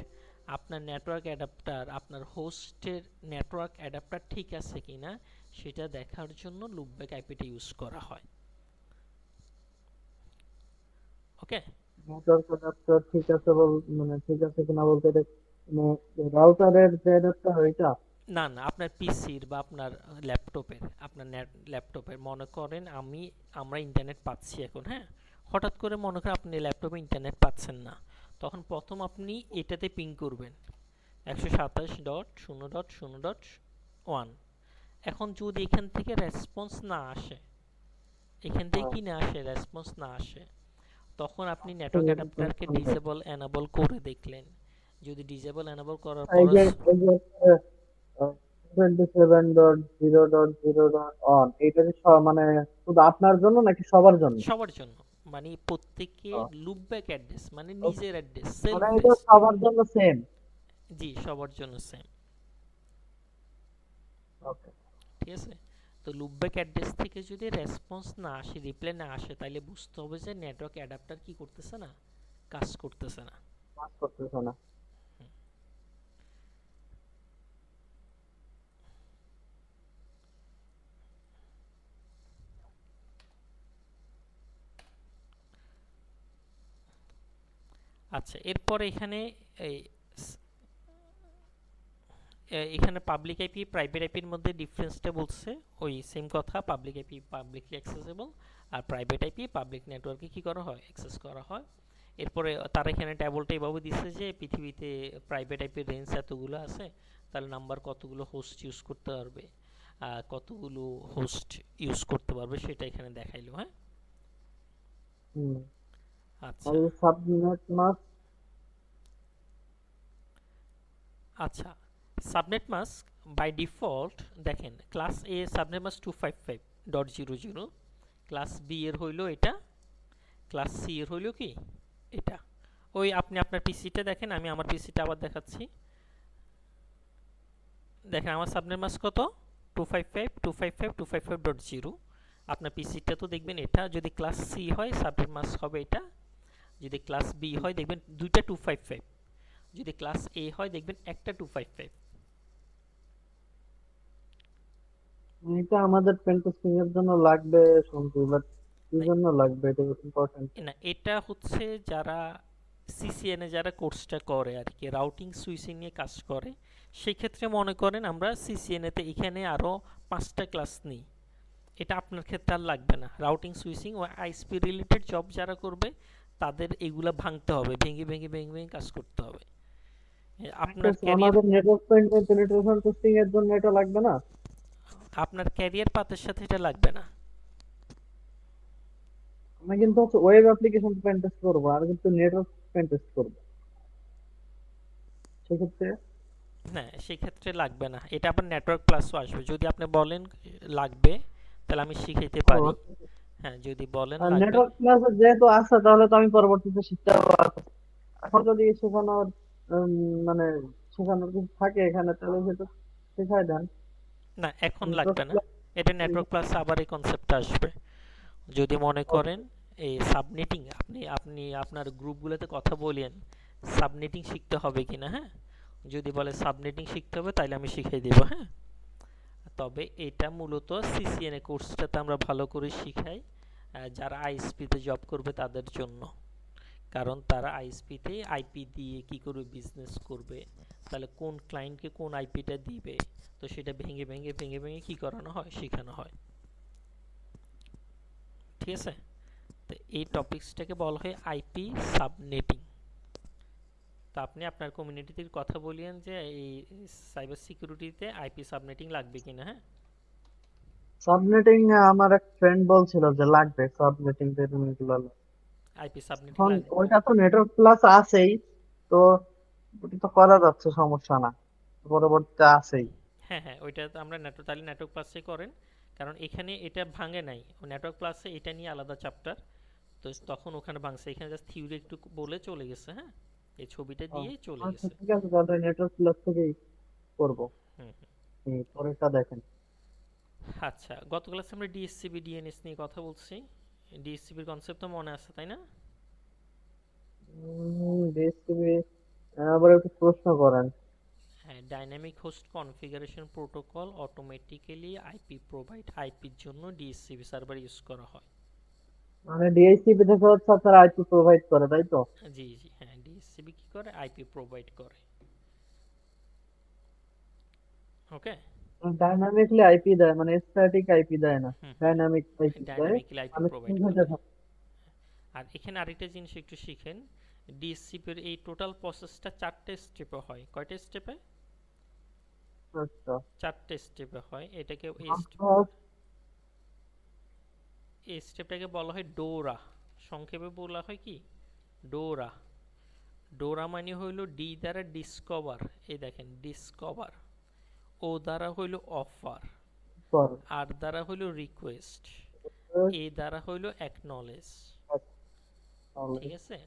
আপনার নেটওয়ার্ক অ্যাডাপ্টার, আপনার হোস্টের নেটওয়ার্ক অ্যাডাপ্টার ঠিক আছে কিনা সেটা দেখার জন্য লুপব্যাক আইপিটা ইউজ করা হয়। ওকে। নেটওয়ার্ক অ্যাডাপ্টার ঠিক আছে মানে ঠিক আছে কিনা বলতে এটা মানে রাউটারের যে অ্যাডাপ্টার ওইটা। না না, আপনার পিসির বা আপনার ল্যাপটপের, আপনার ল্যাপটপের মনে করেন আমরা ইন্টারনেট পাচ্ছি এখন, হ্যাঁ, হঠাৎ করে মনে করেন আপনি ল্যাপটপে ইন্টারনেট পাচ্ছেন না, তখন প্রথম আপনি এটাতে পিং করবেন 127.0.0.1। এখন যদি এখান থেকে রেসপন্স না আসে, এখান থেকে হ্যাঁ, কি না আসে, রেসপন্স না আসে, তখন আপনি নেটওয়ার্ক ঠিক আছে, অ্যাডাপ্টারকে শুনবে। ডিসেবল এনেবল করে দেখলেন। যদি ডিসেবল এনেবল করার এই পরও যে 27.0.0.1 এইটা যে মানে শুধু আপনার জন্য নাকি সবার জন্য? সবার জন্য, মানে প্রত্যেকের ও, লুপব্যাক অ্যাড্রেস, মানে ও, নিজের অ্যাড্রেস, মানে সেলফ এটা টেস্ট। সবার জন্য সেম? জি, সবার জন্য সেম। ওকে। ঠিক আছে। তো লুপব্যাক অ্যাড্রেস থেকে যদি রেসপন্স না আসে, রিপ্লাই না আসে, তাহলে বুঝতে হবে যে নেটওয়ার্ক অ্যাডাপ্টার কি করতেছে না, কাজ করতেছে না। কাজ করতেছে না। আচ্ছা, এরপরে এখানে এই এখানে পাবলিক আইপি প্রাইভেট আইপির মধ্যে ডিফারেন্সটা বলছে। ওই সেম কথা, পাবলিক আইপি পাবলিকলি অ্যাক্সেসেবল, আর প্রাইভেট আইপি পাবলিক নেটওয়ার্কে কি করা হয়, অ্যাক্সেস করা হয়। এরপরে তারা এখানে ট্যাবলটা এভাবে দিচ্ছে যে পৃথিবীতে প্রাইভেট আইপির রেঞ্জ এতগুলো আছে, তাহলে নাম্বার কতগুলো হোস্ট ইউজ করতে পারবে, কতগুলো হোস্ট ইউজ করতে পারবে সেটা এখানে দেখাইলো। হ্যাঁ, হুম। আর আচ্ছা সাবনেট মাস্ক? আচ্ছা। সাবনেট মাস্ক বাই ডিফল্ট দেখেন, ক্লাস এ সাবনেট মাস্ক 255.0.0, ক্লাস বি এর হইল এটা, ক্লাস সি এর হইল কি এটা। ওই আপনি আপনার পিসিটা দেখেন, আমি আমার পিসিটা আবার দেখাচ্ছি। দেখেন আমার সাবনেট মাস্ক কত, 255.255.255.0। আপনার পিসিটা তো দেখবেন এটা, যদি ক্লাস সি হয় সাবনেট মাস্ক হবে এটা, যদি ক্লাস বি হয় দেখবেন দুইটা 255, যদি ক্লাস এ হয় দেখবেন একটা 255। এটা আমাদের পেন টেস্টিং এর জন্য লাগবে শুনছি, বাট কি না, জন্য লাগবে, এটা ইম্পর্টেন্ট। না এটা হচ্ছে যারা সিসিএন এ যারা কোর্সটা করে আর কি, রাউটিং সুইচিং নিয়ে কাজ করে, সেই ক্ষেত্রে মনে করেন আমরা সিসিএন এতে এখানে আরো 5টা ক্লাস নিই, এটা আপনার ক্ষেত্রে আর লাগবে না। রাউটিং সুইচিং ও আইএসপি রিলেটেড জব যারা করবে তাদের এগুলা ভাঙতে হবে, ভেঙে ভেঙে ভেঙে ভেঙে কাজ করতে হবে। আপনার ক্যারিয়ার, আমাদের নেটওয়ার্ক পেনিট্রেশন টেস্টিং এর জন্য এটা লাগবে না? আপনার ক্যারিয়ার পাথের সাথে এটা লাগবে না। আমি কিন্তু হচ্ছে ওয়েব অ্যাপ্লিকেশন পেন টেস্ট করবো, আর কিন্তু নেটওয়ার্ক পেন টেস্ট করবো, সেক্ষেত্রে। না সেক্ষেত্রে লাগবে না, এটা আবার নেটওয়ার্ক প্লাসও আসবে। যদি আপনি বলেন লাগবে তাহলে আমি শিখাইতে ও পারি। আচ্ছা। হ্যাঁ যদি বলেন আর লাগবে। নেটওয়ার্ক ক্লাস যেহেতু আছে, তাহলে তো আমি পরবর্তীতে শিখতে পারবো। এখন যদি শেখানোর উম, মানে শেখানোর কিছু থাকে এখানে, তাহলে সেটা শেখাই দেন। না এখন নেটওয়ার্ক লাগবে না, ক্লাস। এটা নেটওয়ার্ক প্লাস আবার এই কনসেপ্টটা আসবে। যদি মনে করেন ওকে। এই সাবনেটিং, আপনি আপনি আপনার গ্রুপগুলোতে কথা বলেন সাবনেটিং শিখতে হবে কিনা, হ্যাঁ যদি বলে সাবনেটিং শিখতে হবে তাহলে আমি শিখিয়ে দেব, হ্যাঁ। তবে এটা মূলত সিসিএনএ কোর্সটাতে আমরা ভালো করে শিখাই যারা আইএসপিতে জব করবে তাদের জন্য। কারণ তারা আইএসপিতে আইপি দিয়ে কি করে বিজনেস করবে, তাহলে কোন ক্লায়েন্টকে কোন আইপিটা দিবে, তো সেটা ভেঙে ভেঙে ভেঙে ভেঙে কি করানো হয়, শেখানো হয়। ঠিক আছে, তো এই টপিকসটাকে বলা হয় আইপি সাবনেটিং। তো আপনি আপনার কমিউনিটিতে কথা বলিয়েন যে এই সাইবার সিকিউরিটিতে আইপি সাবনেটিং লাগবে কিনা, হ্যাঁ। সাবনেটিং আমার এক ফ্রেন্ড বলছিল যে লাগবে সাবনেটিং গুলো। আইপি সাবনেটিং এখন লাগবে। ওইটা তো নেটওয়ার্ক প্লাস আছেই, তো ওটা তো করা যাচ্ছে, সমস্যা না, পরবর্তীতে আছেই। হ্যাঁ হ্যাঁ, ওইটা তো আমরা নেটওয়ার্ক, তাহলে নেটওয়ার্ক প্লাসে করেন। কারণ এখানে এটা ভাঙে নাই, নেটওয়ার্ক প্লাসে এটা নিয়ে আলাদা চ্যাপ্টার, তো তখন ওখানে ভাঙছে, এখানে জাস্ট থিওরি একটু বলে চলে গেছে, হ্যাঁ এই ছবিটা ও, দিয়ে চলে আচ্ছা গেছে। ঠিক আছে, তাহলে নেটওয়ার্ক প্লাস থেকেই করবো। হুম হুম। পরেরটা দেখেন। আচ্ছা, গত ক্লাসে আমরা ডিএসসিবি ডিএনএস নিয়ে কথা বলছি, ডিএসসিবির কনসেপ্ট তো মনে আছে তাই না? ডিএসটিভি, আবার একটু প্রশ্ন করেন। হ্যাঁ, dynamic host configuration protocol automatically IP provide, আইপির জন্য ডিএসসিবি সার্ভার ইউজ করা হয়। মানে ডিএসটিভি থেকে হচ্ছে আপনার আইপি প্রোভাইড করে, তাই তো? জি জি হ্যাঁ, ডিএসসিবি কি করে, আইপি প্রোভাইড করে। ওকে। ডাইনামিকলি আইপি দেয়, মানে স্ট্যাটিক আইপি দেয় না, হুম হুম, ডাইনামিক আইপি দেয়। ডাইনামিক্যালি আইপি মানে প্রোভাইড চেঞ্জ করে। হতে থাকে। আর এখানে আরেকটা জিনিস একটু শিখেন, ডিএসসিপির এই টোটাল প্রসেসটা 4টে স্টেপে হয়। কয়টা স্টেপে? আচ্ছা। 4টে স্টেপে হয়। এটাকে আচ্ছা, এই স্টেপটাকে বলা হয় ডোরা, সংক্ষেপে বলা হয় কি ডোরা। ডোরা মানে হইল ডি দ্বারা ডিসকভার, এই দেখেন ডিসকভার, ও দ্বারা হইল অফার, পর। আর দ্বারা হইল রিকোয়েস্ট, এ দ্বারা হইল অ্যাকনলেজ। ঠিক আছে,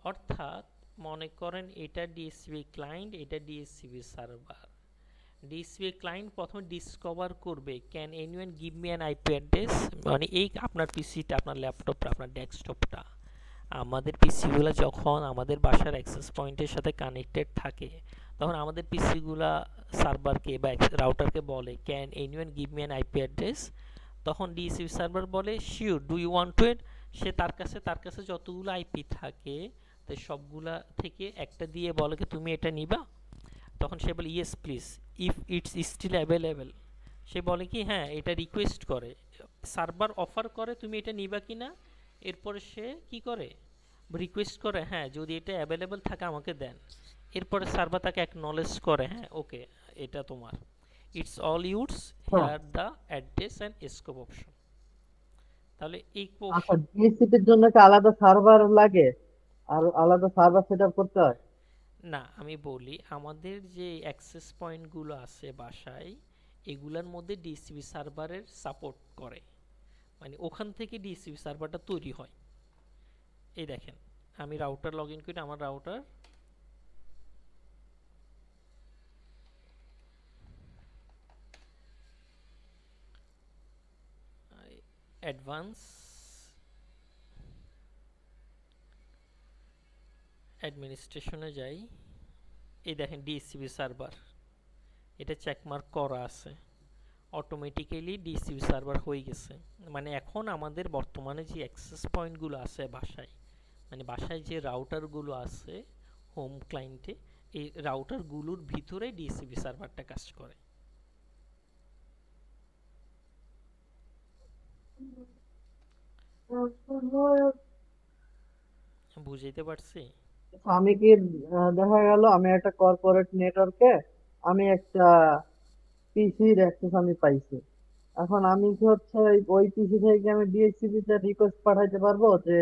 অর্থাৎ মনে করেন এটা ডিএসসিবি ক্লায়েন্ট, এটা ডিএসসিবি সার্ভার। ডিএসসিবি ক্লায়েন্ট প্রথমে ডিসকভার করবে can anyone give me an IP address, মানে এই আপনার পিসিটা, আপনার ল্যাপটপটা, আপনার ডেস্কটপটা, আমাদের পিসিগুলো যখন আমাদের বাসার অ্যাক্সেস পয়েন্টের সাথে কানেক্টেড থাকে, তখন আমাদের পিসিগুলা সার্ভারকে বা রাউটারকে বলে can anyone give me an IP address. তখন ডিএসসিবি সার্ভার বলে sure, do you want to it. সে তার কাছে যতগুলো আইপি থাকে তো সবগুলা থেকে একটা দিয়ে বলে কি তুমি এটা নিবা। তখন সে বলে yes please, if it's still available. সে বলে কি হ্যাঁ, এটা রিকোয়েস্ট করে, সার্ভার অফার করে তুমি এটা নিবা কি না। এরপরে সে কি করে, রিকোয়েস্ট করে হ্যাঁ যদি এটা অ্যাভেলেবেল থাকে আমাকে দেন। এরপরে সার্ভার তাকে অ্যাকনলেজ করে হ্যাঁ ওকে এটা তোমার, it's all yours here the address and scope option. তাহলে এই আচ্ছা, ডিএসসিপির জন্য কি আলাদা সার্ভার লাগে, আর আলাদা সার্ভার সেট আপ করতে হয়? না আমি বলি আমাদের যে অ্যাক্সেস পয়েন্টগুলো আছে বাসায়, এগুলোর মধ্যে ডিসিবি সার্ভারের সাপোর্ট করে, মানে ওখান থেকে ডিসিবি সার্ভারটা তৈরি হয়। এই দেখেন আমি রাউটার লগ ইন করি, আমার রাউটার অ্যাডভান্স অ্যাডমিনিস্ট্রেশনে যাই, এই দেখেন ডিসিবি সার্ভার, এটা চেকমার্ক করা আছে। অটোমেটিক্যালি ডিসিপি সার্ভার হয়ে গেছে। মানে এখন আমাদের বর্তমানে যে অ্যাক্সেস পয়েন্টগুলো আছে বাসায়, মানে বাসায় যে রাউটারগুলো আছে হোম ক্লায়েন্টে, এই রাউটারগুলোর ভিতরে ডিসিপি সার্ভারটা কাজ করে। বুঝাইতে পারছি? আমি কি দেখা গেল আমি একটা কর্পোরেট নেটওয়ার্কে আমি একটা পিসির অ্যাক্সেস আমি পাইছি। এখন আমি কি হচ্ছে ওই পিসি থেকে আমি ডিএইচসিপি তে রিকোয়েস্ট পাঠাইতে পারবো যে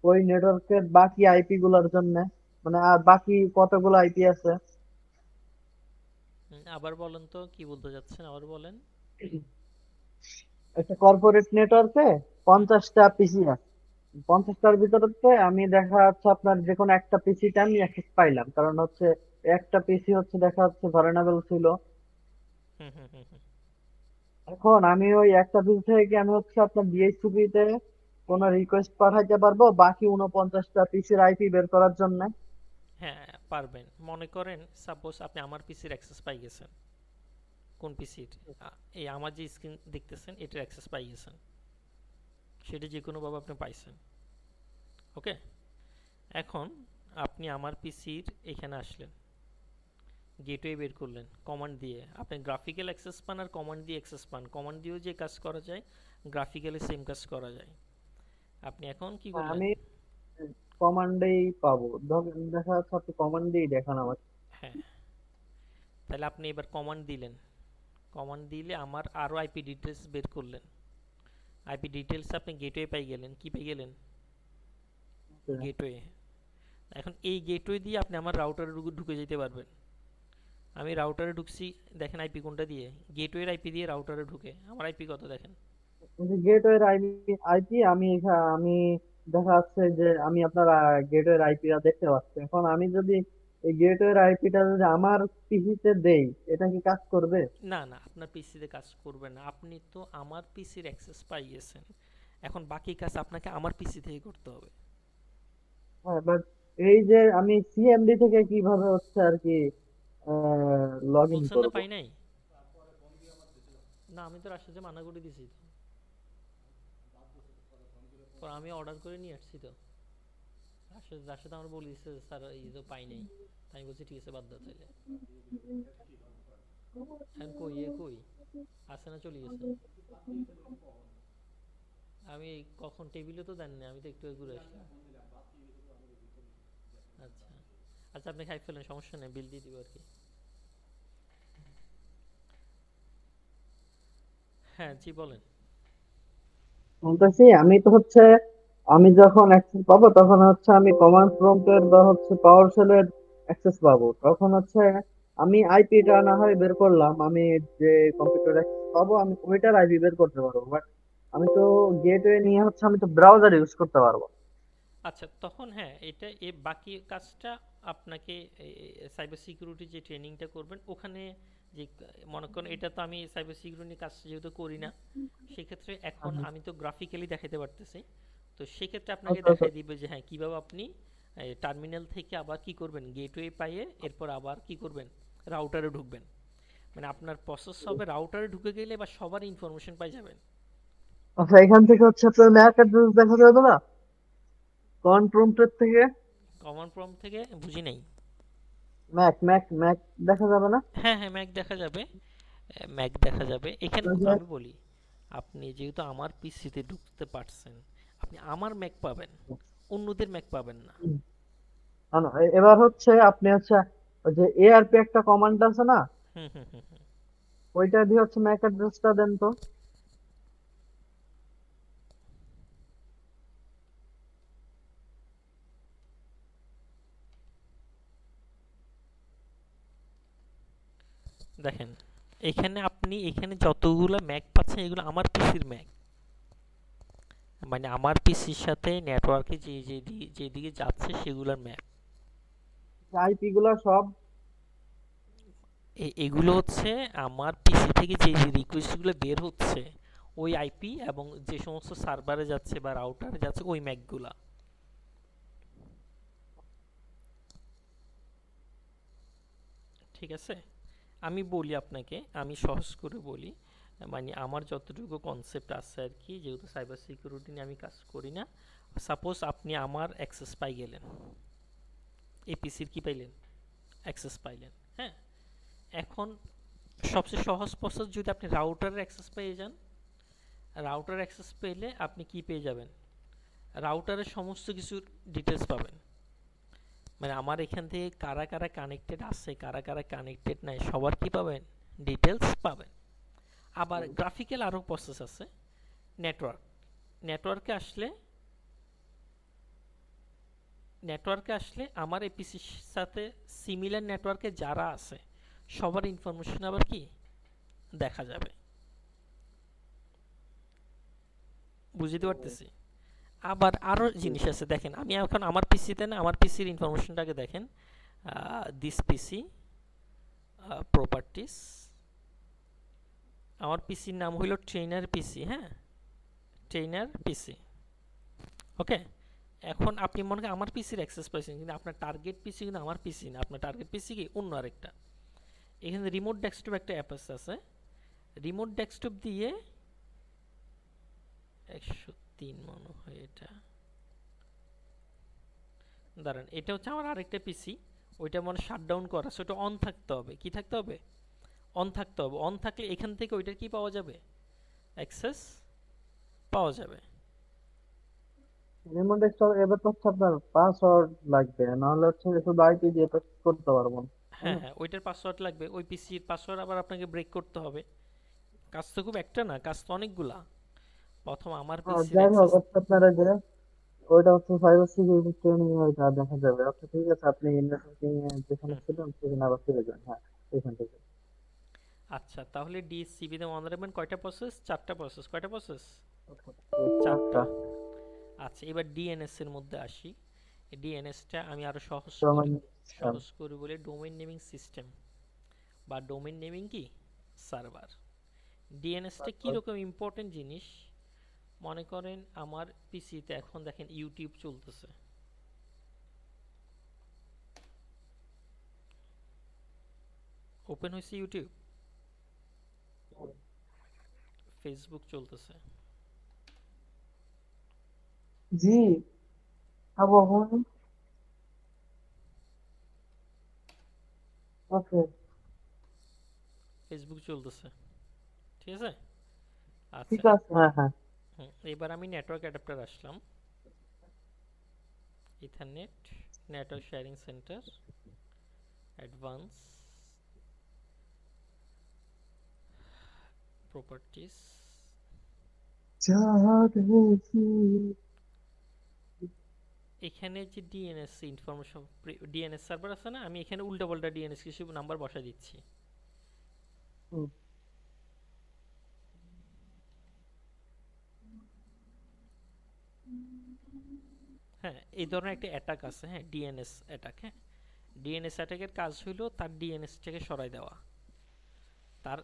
ওই নেটওয়ার্কের বাকি আইপি গুলার জন্য, মানে আর বাকি কতগুলো আইপি আছে। আবার বলেন তো কি বলতে যাচ্ছেন, আবার বলেন। একটা কর্পোরেট নেটওয়ার্কে হুম, 50টা পিসি আছে, 50টার ভিতরে আমি দেখা যাচ্ছে আপনার যে কোনো একটা পিসিতে আমি অ্যাক্সেস পাইলাম, কারণ হচ্ছে একটা পিসি হচ্ছে দেখা যাচ্ছে ভালনারেবল ছিল। হুম, হুম, হুম, হুম। এখন আমি ওই একটা পিসি থেকে আমি হচ্ছে আপনার ডিএইচসিপি তে কোনো রিকোয়েস্ট পাঠাইতে পারবো বাকি 49টা পিসির আইপি বের করার জন্য। হ্যাঁ, পারবেন। মনে করেন সাপোজ আপনি আমার পিসির অ্যাক্সেস পাই গেছেন। কোন পিসির? এই আমার যে স্ক্রিন দেখতেছেন এটার অ্যাক্সেস পাই গেছেন, সেটা যে কোনোভাবে আপনি পাইছেন। ওকে, এখন আপনি আমার পিসির এখানে আসলেন, গেটওয়ে বের করলেন কমান্ড দিয়ে। আপনি গ্রাফিক্যাল অ্যাক্সেস পান আর কমান্ড দিয়ে অ্যাক্সেস পান। কমান্ড দিয়েও যে কাজ করা যায়, গ্রাফিক্যালি সেম কাজ করা যায়। আপনি এখন কি করলেন? আমি কমান্ডেই পাবো, দেখা যাচ্ছে আপনি কমান্ডেই দেখান আমাকে। হ্যাঁ, তাহলে আপনি এবার কমান্ড দিলেন। কমান্ড দিলে আমার আরও আইপি ডিটেলস বের করলেন। আইপি ডিটেলস আপনি গেটওয়ে পাই গেলেন। কি পাই গেলেন? গেটওয়ে। এখন এই গেটওয়ে দিয়ে আপনি আমার রাউটারে ঢুকে যেতে পারবেন। আমি রাউটারে ঢুকছি, দেখেন আইপি কোনটা দিয়ে? গেটওয়ের আইপি দিয়ে রাউটারে ঢুকে আমার আইপি কত দেখেন? গেটওয়ের আইপি আইপি আমি আমি দেখা যাচ্ছে যে আমি আপনার গেটওয়ের আইপিটা দেখতে পাচ্ছি। এখন আমি যদি এই গেটওয়ের আইপিটা যদি আমার পিসিতে দেই, এটা কি কাজ করবে? না, না, আপনার পিসিতে কাজ করবে না। আপনি তো আমার পিসির অ্যাক্সেস পাইয়েছেন, এখন বাকি কাজ আপনাকে আমার পিসি থেকে করতে হবে। হ্যাঁ, বাট এই যে আমি সিএমডি থেকে কিভাবে হচ্ছে আর কি লগ ইন বলছেন না করবো? পাই নাই? না, আমি তো রাশেদে মানা করে দিছি তো। পর আমি অর্ডার করে নিয়ে আসছি তো। রাশেদ আমার বলে দিচ্ছে স্যার এই তো পাই নাই। তাই আমি বলছি ঠিক আছে, বাদ দাও তাইলে। এখন কই কই আছে না, চলে গেছে? আমি কখন টেবিলে তো দেননি, আমি তো একটু ঘুরে আসলাম। আচ্ছা, আচ্ছা, আপনি খাই ফেলেন, সমস্যা নেই, বিল দিয়ে দিব আর কি। হ্যাঁ, জি বলেন। বলতেছি আমি তো হচ্ছে আমি যখন অ্যাক্সেস পাবো তখন হচ্ছে আমি কমান্ড প্রম্পটের বা হচ্ছে পাওয়ার শেলের অ্যাক্সেস পাবো, তখন হচ্ছে আমি আইপিটা না হয় বের করলাম, আমি যে কম্পিউটার অ্যাক্সেস পাবো আমি ওইটার আইপি বের করতে পারবো, বাট আমি তো গেটওয়ে নিয়ে হচ্ছে আমি তো ব্রাউজার ইউজ করতে পারবো। আচ্ছা, তখন হ্যাঁ, এটা বাকি কাজটা আপনাকে সাইবার সিকিউরিটি যে ট্রেনিংটা করবেন ওখানে, যে মনে করেন এটা তো আমি সাইবার সিকিউরিটি কাজ যেহেতু করি না, সেক্ষেত্রে এখন আচ্ছা আমি তো গ্রাফিক্যালি দেখাতে পারতেছি। তো সেক্ষেত্রে আপনাকে আচ্ছা আচ্ছা। দেখাই দিবে যে হ্যাঁ, কিভাবে আপনি টার্মিনাল থেকে আবার কি করবেন, গেটওয়ে পাইয়ে এরপর আবার কি করবেন, রাউটারে ঢুকবেন। মানে আপনার প্রসেস হবে, রাউটারে ঢুকে গেলে বা সবার ইনফরমেশন পাই যাবেন। আচ্ছা, এখান থেকে হচ্ছে আপনার ম্যাক অ্যাড্রেস দেখা যাবে না কমান্ড প্রম্পটের থেকে? কমান্ড প্রম্পট থেকে বুঝি নাই। ম্যাক ম্যাক ম্যাক দেখা যাবে না? হ্যাঁ, হ্যাঁ, ম্যাক দেখা যাবে। ম্যাক দেখা যাবে এখানে। ওই যে আমি বলি, আপনি যেহেতু আমার পিসিতে ঢুকতে পারছেন, আপনি আমার ম্যাক পাবেন, অন্যদের ম্যাক পাবেন না। না, না, এবার হচ্ছে আপনি হচ্ছে ওই যে এআরপি একটা কমান্ড আছে না, হুম, হুম, হুম, হুম। ওইটা দিয়ে হচ্ছে ম্যাক অ্যাড্রেসটা দেন তো। দেখেন, এখানে যতগুলো ম্যাক পাচ্ছেন এগুলো আমার পিসির ম্যাক। মানে আমার পিসির সাথে নেটওয়ার্কে যেদিকে যাচ্ছে সেগুলোর ম্যাপ। আইপি গুলা সব। এগুলো হচ্ছে আমার পিসি থেকে যে যে রিকোয়েস্টগুলো বের হচ্ছে ওই আইপি, এবং যে সমস্ত সার্ভারে যাচ্ছে বা রাউটারে যাচ্ছে ওই ম্যাকগুলা। ঠিক আছে, আমি বলি আপনাকে, আমি সহজ করে বলি। মানে আমার যতটুকু কনসেপ্ট আছে আর কি, যেহেতু সাইবার সিকিউরিটি নিয়ে আমি কাজ করি না, সাপোজ আপনি আমার অ্যাক্সেস পাই গেলেন, এপিসির কি পাইলেন, অ্যাক্সেস পাইলেন, হ্যাঁ। এখন সবচেয়ে সহজ প্রসেস, যদি আপনি রাউটারের অ্যাক্সেস পেয়ে যান, রাউটার অ্যাক্সেস পেলে আপনি কি পেয়ে যাবেন, রাউটারের সমস্ত কিছুর ডিটেলস পাবেন। মানে আমার এখান থেকে কারা কারা কানেক্টেড আছে, কারা কারা কানেক্টেড নাই, সবার কি পাবেন, ডিটেলস পাবেন। আবার গ্রাফিক্যাল আরও প্রসেস আছে, নেটওয়ার্ক, নেটওয়ার্কে আসলে নেটওয়ার্কে আসলে আমার এপিসির সাথে সিমিলার নেটওয়ার্কে যারা আছে সবার ইনফরমেশন আবার কি দেখা যাবে। বুঝতে পারতেছি। আবার আরও জিনিস আছে, দেখেন আমি এখন আমার পিসিতে না, আমার পিসির ইনফরমেশনটাকে দেখেন, দিস পিসি প্রপার্টিস, আমার পিসির নাম হইল ট্রেনার পিসি, হ্যাঁ, ট্রেনার পিসি, ওকে। এখন আপনি মনে করেন আমার পিসির অ্যাক্সেস পাইছেন, কিন্তু আপনার টার্গেট পিসি কিন্তু আমার পিসি না, আপনার টার্গেট পিসি কি অন্য আরেকটা। এখানে রিমোট ডেস্কটপ একটা অ্যাপ আছে, রিমোট ডেস্কটপ দিয়ে 103 মনে হয় এটা, দাঁড়ান, এটা হচ্ছে আমার আরেকটা পিসি, ওইটা মনে শাটডাউন করা আছে, ওটা অন থাকতে হবে, কি থাকতে হবে, অন থাকতে হবে। অন থাকলে এখান থেকে ওইটার কি পাওয়া যাবে, অ্যাক্সেস পাওয়া যাবে। রিমোট ডেস্কটপ এবার তো হচ্ছে আপনার পাসওয়ার্ড লাগবে, নাহলে হচ্ছে শুধু আইপি দিয়ে তো করতে পারবো না, তাই হ্যাঁ না? হ্যাঁ, ওইটার পাসওয়ার্ড লাগবে, ওই পিসির পাসওয়ার্ড আবার আপনাকে ব্রেক করতে হবে। কাজ তো খুব একটা না, কাজ তো অনেকগুলা। প্রথম আমার পিসির যাই হোক অ্যাক্সেস, হচ্ছে আপনারা যে ওইটা হচ্ছে সাইবার সিকিউরিটি ট্রেনিং ওইটা দেখা যাবে। আচ্ছা ঠিক আছে, আপনি নেটওয়ার্কিং যেখানে ছিলেন সেখানে আবার ফিরে যান, হ্যাঁ এখান থেকে। আচ্ছা তাহলে ডিএসসিবিতে মনে রাখবেন কয়টা প্রসেস, চারটা প্রসেস, কয়টা প্রসেস, চারটা। চারটা। আচ্ছা এবার ডিএনএস এর মধ্যে আসি। ডিএনএসটা আমি আরো ডোমেইন সিস্টেম। সহজ করে বলে ডোমেইন নেমিং সিস্টেম বা ডোমেইন নেমিং কি সার্ভার। ডিএনএসটা কীরকম ইম্পর্টেন্ট জিনিস, মনে করেন আমার পিসিতে এখন দেখেন ইউটিউব চলতেছে, ওপেন হয়েছে ইউটিউব, ফেসবুক চলতেছে, জি, আবহাওয়া। ওকে। ফেসবুক চলতেছে, ঠিক আছে। আচ্ছা ঠিক আছে, হ্যাঁ হ্যাঁ। এবার আমি নেটওয়ার্ক অ্যাডাপ্টার আসলাম, ethernet network sharing centre advance properties. এখানে যে ডিএনএস ইনফরমেশন, ডিএনএস সার্ভার আছে না, আমি এখানে উল্টাপাল্টা ডিএনএস কিছু নাম্বার বসা দিচ্ছি। হুম, হ্যাঁ এই ধরনের একটা অ্যাটাক আছে, হ্যাঁ ডিএনএস অ্যাটাক, হ্যাঁ ডিএনএস অ্যাটাকের কাজ হইল তার ডিএনএসটাকে সরাই দেওয়া, তার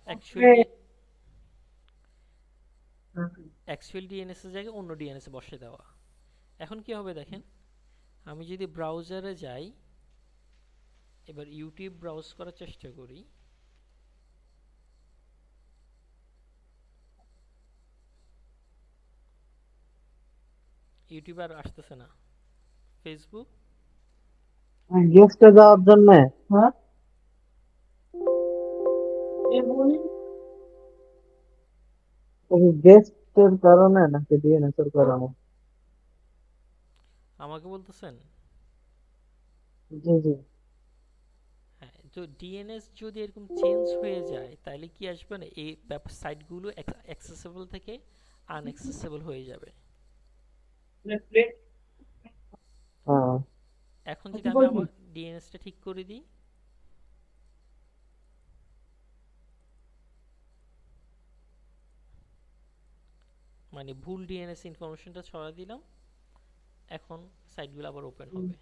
ওকে। অ্যাকচুয়াল ডিএনএস এর জায়গায় অন্য ডিএনএস বসে দেওয়া। এখন কি হবে দেখেন, আমি যদি ব্রাউজারে যাই, এবার ইউটিউব ব্রাউজ করার চেষ্টা করি, ইউটিউব আর আসতেছে না, ফেসবুক, গেস্টে যাওয়ার জন্য, হ্যাঁ গেস্টের কারণে নাকি ডিএনএস এর কারণে? আমাকে বলতেছেন। জি জি। হ্যাঁ তো ডিএনএস যদি এরকম চেঞ্জ হয়ে যায় তাহলে কি আসবে না, এই সাইটগুলো অ্যাক্সেসেবল থেকে আনঅ্যাক্সেসেবল হয়ে যাবে। হ্যাঁ। এখন যদি আমি আবার ডিএনএসটা ঠিক করে দিই, মানে ভুল ডিএনএস ইনফরমেশনটা ছড়া দিলাম, এখন সাইটগুলো আবার ওপেন হবে,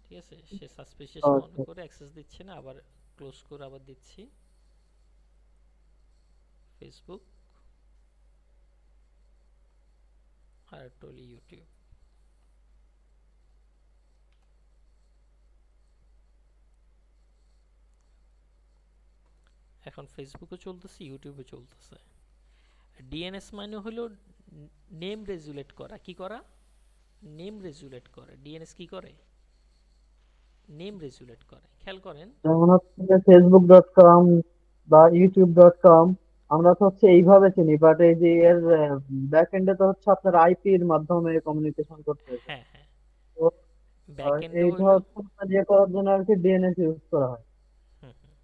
ঠিক আছে। সে সাসপিশিয়াস মনে ওকে। করে অ্যাক্সেস দিচ্ছে না, আবার ক্লোজ করে আবার দিচ্ছি ফেসবুক আর টলি ইউটিউব। এখন ফেসবুকে চলতেছে, ইউটিউবে চলতেছে। ডিএনএস মানে হলো নেম রেজুলেট করা। কি করা? নেম রেজুলেট করে। ডিএনএস কি করে? নেম রেজুলেট করে। খেয়াল করেন। যেমন হচ্ছে যে facebook.com বা youtube.com, আমরা তো হচ্ছে এইভাবে চিনি, বাট এই যে এর ব্যাক এন্ডে তো হচ্ছে আপনার আইপির মাধ্যমে কমিউনিকেশন করতে হবে। হ্যাঁ, হ্যাঁ। তো ব্যাক এন্ডে এইটা হইল, হচ্ছে আপনার ইয়ে করার জন্য আর কি ডিএনএস ইউজ করা হয়। হুম, হুম,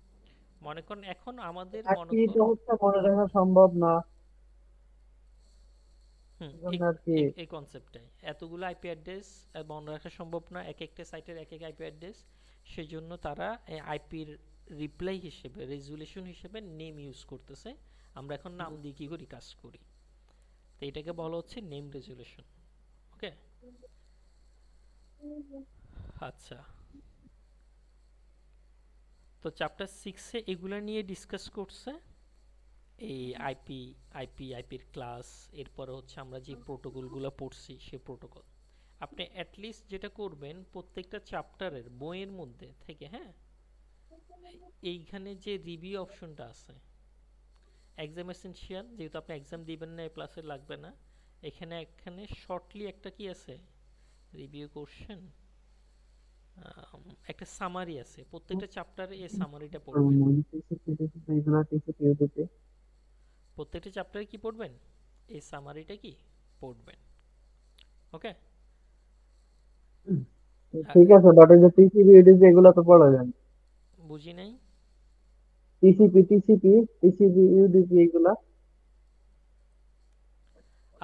মনে করেন এখন আমাদের মনে আইপি কর, তো হচ্ছে মনে রাখা সম্ভব না, হুম, এই জন্য এই আর কি। এই কনসেপ্টটাই, এতগুলো আইপি অ্যাড্রেস মনে রাখা সম্ভব না, এক একটা সাইটের এক এক আইপি অ্যাড্রেস। সেজন্য তারা আইপির রিপ্লাই হিসেবে, রেজুলেশন হিসেবে নেম ইউজ করতেছে। আমরা এখন নাম দিয়ে কি করি, কাজ করি। তো এটাকে বলা হচ্ছে নেম রেজুলেশন। ওকে, আচ্ছা। তো চ্যাপ্টার 6-এ এগুলা নিয়ে ডিসকাস করছে, এই আইপির ক্লাস। এরপরে হচ্ছে আমরা যে প্রোটোকলগুলো পড়ছি সে প্রোটোকল। আপনি অ্যাটলিস্ট যেটা করবেন, প্রত্যেকটা চ্যাপ্টারের বইয়ের মধ্যে থেকে, হ্যাঁ, এইখানে যে রিভিউ অপশনটা আছে, এক্সাম এসেনশিয়াল, যেহেতু আপনি এক্সাম দিবেন না, এ প্লাসে লাগবে না, এখানে শর্টলি একটা কি আছে, রিভিউ কোশ্চেন, একটা সামারি আছে। প্রত্যেকটা চ্যাপ্টারে এই সামারিটা পড়বেন। প্রত্যেকটা চ্যাপ্টারে কি পড়বেন, এই সামারিটা কি পড়বেন। ওকে। ঠিক আছে, বাট এই যে টিসিপি ইউডিপি এগুলো তো পড়া যায় না। বুঝি নাই। টিসিপি ইউডিপি এগুলা।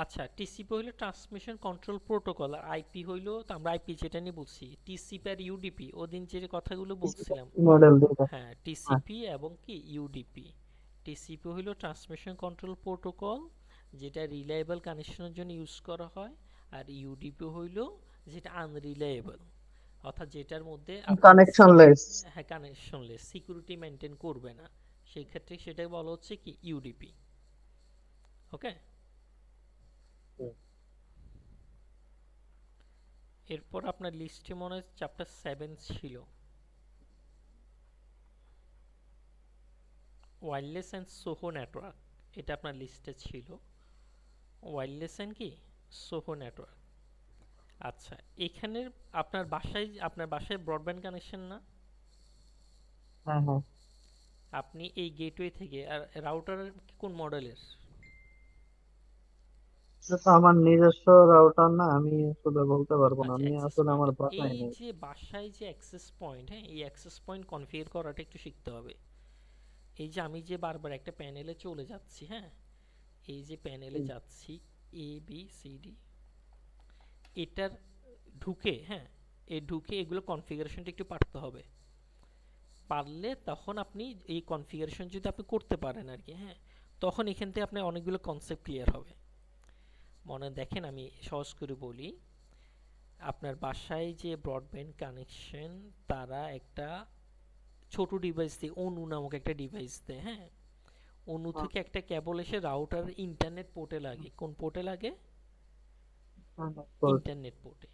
আচ্ছা, টিসিপি হইলো ট্রান্সমিশন কন্ট্রোল প্রোটোকল, আর আইপি হইলো, তো আমরা আইপি যেটা নিয়ে বলছি, টিসিপি আর ইউডিপি ওদিন যে কথাগুলো বলছিলাম। মডেল যেটা। হ্যাঁ, হ্যাঁ। টিসিপি এবং কি ইউডিপি। টিসিপি হইলো ট্রান্সমিশন কন্ট্রোল প্রোটোকল, যেটা রিলায়েবল কানেকশনের জন্য ইউজ করা হয়। আর ইউডিপি হইলো যেটা আনরিলায়েবল, অর্থাৎ যেটার মধ্যে আপনার কানেকশনলেস। হ্যাঁ, কানেকশনলেস, সিকিউরিটি মেনটেন করবে না, সেই ক্ষেত্রে সেটাই বলা হচ্ছে কি ইউডিপি। ওকে। এরপর আপনার লিস্টে মনে হয় চ্যাপ্টার 7 ছিল, ওয়্যারলেস অ্যান্ড সোহো নেটওয়ার্ক। এটা আপনার লিস্টে ছিল, ওয়্যারলেস অ্যান্ড কি সোহো নেটওয়ার্ক। আচ্ছা, এখানে আপনার বাসায় ব্রডব্যান্ড কানেকশন না? হ্যাঁ হ্যাঁ। আপনি এই গেটওয়ে থেকে, আর রাউটার কোন মডেলের? এটা তো আমার নিজস্ব রাউটার না, আমি আসলে বলতে পারবো না, আচ্ছা, আমি অ্যাক্সেস আসলে পয়েন্ট। আমার বাসায় এই নেই। যে বাসায় যে অ্যাক্সেস পয়েন্ট, হ্যাঁ, এই অ্যাক্সেস পয়েন্ট কনফিগার করাটা একটু শিখতে হবে। এই যে আমি যে বারবার একটা প্যানেলে চলে যাচ্ছি, হ্যাঁ, এই যে প্যানেলে যাচ্ছি, এ বি সি ডি, এটার ঢুকে, হ্যাঁ, ঢুকে এগুলো কনফিগারেশনটা একটু পারতে হবে। পারলে তখন আপনি এই কনফিগারেশন যদি আপনি করতে পারেন আর কি, হ্যাঁ, তখন এখান থেকে আপনার অনেকগুলো কনসেপ্ট ক্লিয়ার হবে। মনে দেখেন, আমি সহজ করে বলি। আপনার বাসায় যে ব্রডব্যান্ড কানেকশন, তারা একটা ছোট ডিভাইস দিয়ে, অনু নামক একটা ডিভাইস দেয়, হ্যাঁ। অনু হ্যাঁ, থেকে একটা কেবল এসে রাউটার ইন্টারনেট পোর্টে লাগে। কোন পোর্টে লাগে? হ্যাঁ, হ্যাঁ, ইন্টারনেট পোর্টে।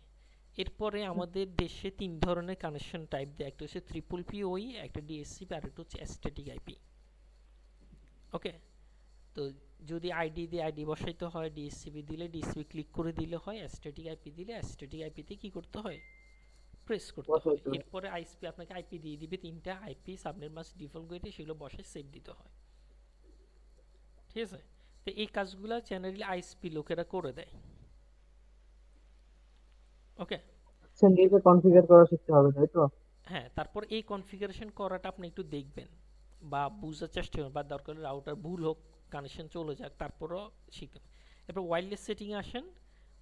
এরপরে আমাদের দেশে 3 ধরনের কানেকশন টাইপ দেয়, একটা হচ্ছে ট্রিপল পি ওই, একটা ডিএসসিপি, আর একটা হচ্ছে স্ট্যাটিক আইপি। ওকে। তো যদি আইডি দিয়ে আইডি বসাইতে হয়, ডিএসসিপি দিলে ডিএসসিপি ক্লিক করে দিলে হয়, স্ট্যাটিক আইপি দিলে স্ট্যাটিক আইপিতে কি করতে হয়, প্রেস করতে হয়। বসাইতে হবে। এরপরে আইএসপি আপনাকে আইপি দিয়ে দিবে, 3টা আইপি সাবনেট মাস্ক ডিফল্ট করে সেগুলো বসায় সেভ দিতে হয়। ঠিক আছে। তো এই কাজগুলো জেনারেলি আইএসপি লোকেরা করে দেয়। ওকে। আচ্ছা, নিজে কনফিগার করা শিখতে হবে তাই তো? হ্যাঁ, তারপর এই কনফিগারেশন করাটা আপনি একটু দেখবেন বা বুঝার চেষ্টা করবেন, বা দরকার হলে রাউটার ভুল হোক, কানেকশন চলে যাক, তারপরও শিখবেন। এরপর ওয়্যারলেস সেটিং আসেন।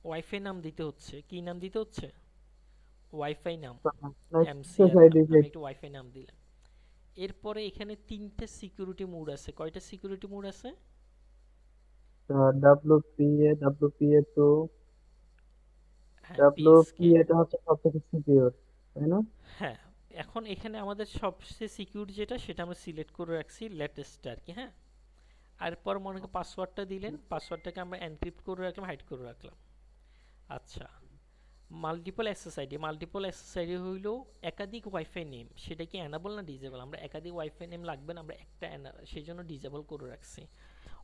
ওয়াইফাই নাম দিতে হচ্ছে, কি নাম দিতে হচ্ছে, ওয়াইফাই নাম, এমসিআর নাম, আমি একটু ওয়াইফাই নাম দিলাম। এরপরে এখানে 3টে সিকিউরিটি মোড আছে। কয়টা সিকিউরিটি মোড আছে? WPA, WPA 2। হ্যাঁ, পিএসকে। ডাব্লিউপিএ টা হচ্ছে সবথেকে সিকিউর, তাই না? হ্যাঁ, এখন এখানে আমাদের সবচেয়ে সিকিউর যেটা, সেটা আমরা সিলেক্ট করে রাখছি লেটেস্ট আর কি, হ্যাঁ। আর পর মনে করেন পাসওয়ার্ডটা দিলেন, পাসওয়ার্ডটাকে আমরা এনক্রিপ্ট করে রাখলাম, হাইড করে রাখলাম। আচ্ছা, মাল্টিপল এসএসআইডি হইল একাধিক ওয়াইফাই নেম, সেটা কি এনাবল না ডিজেবল? আমরা একাধিক ওয়াইফাই নেম লাগবে না, আমরা একটা সেই জন্য ডিজেবল করে রাখছি।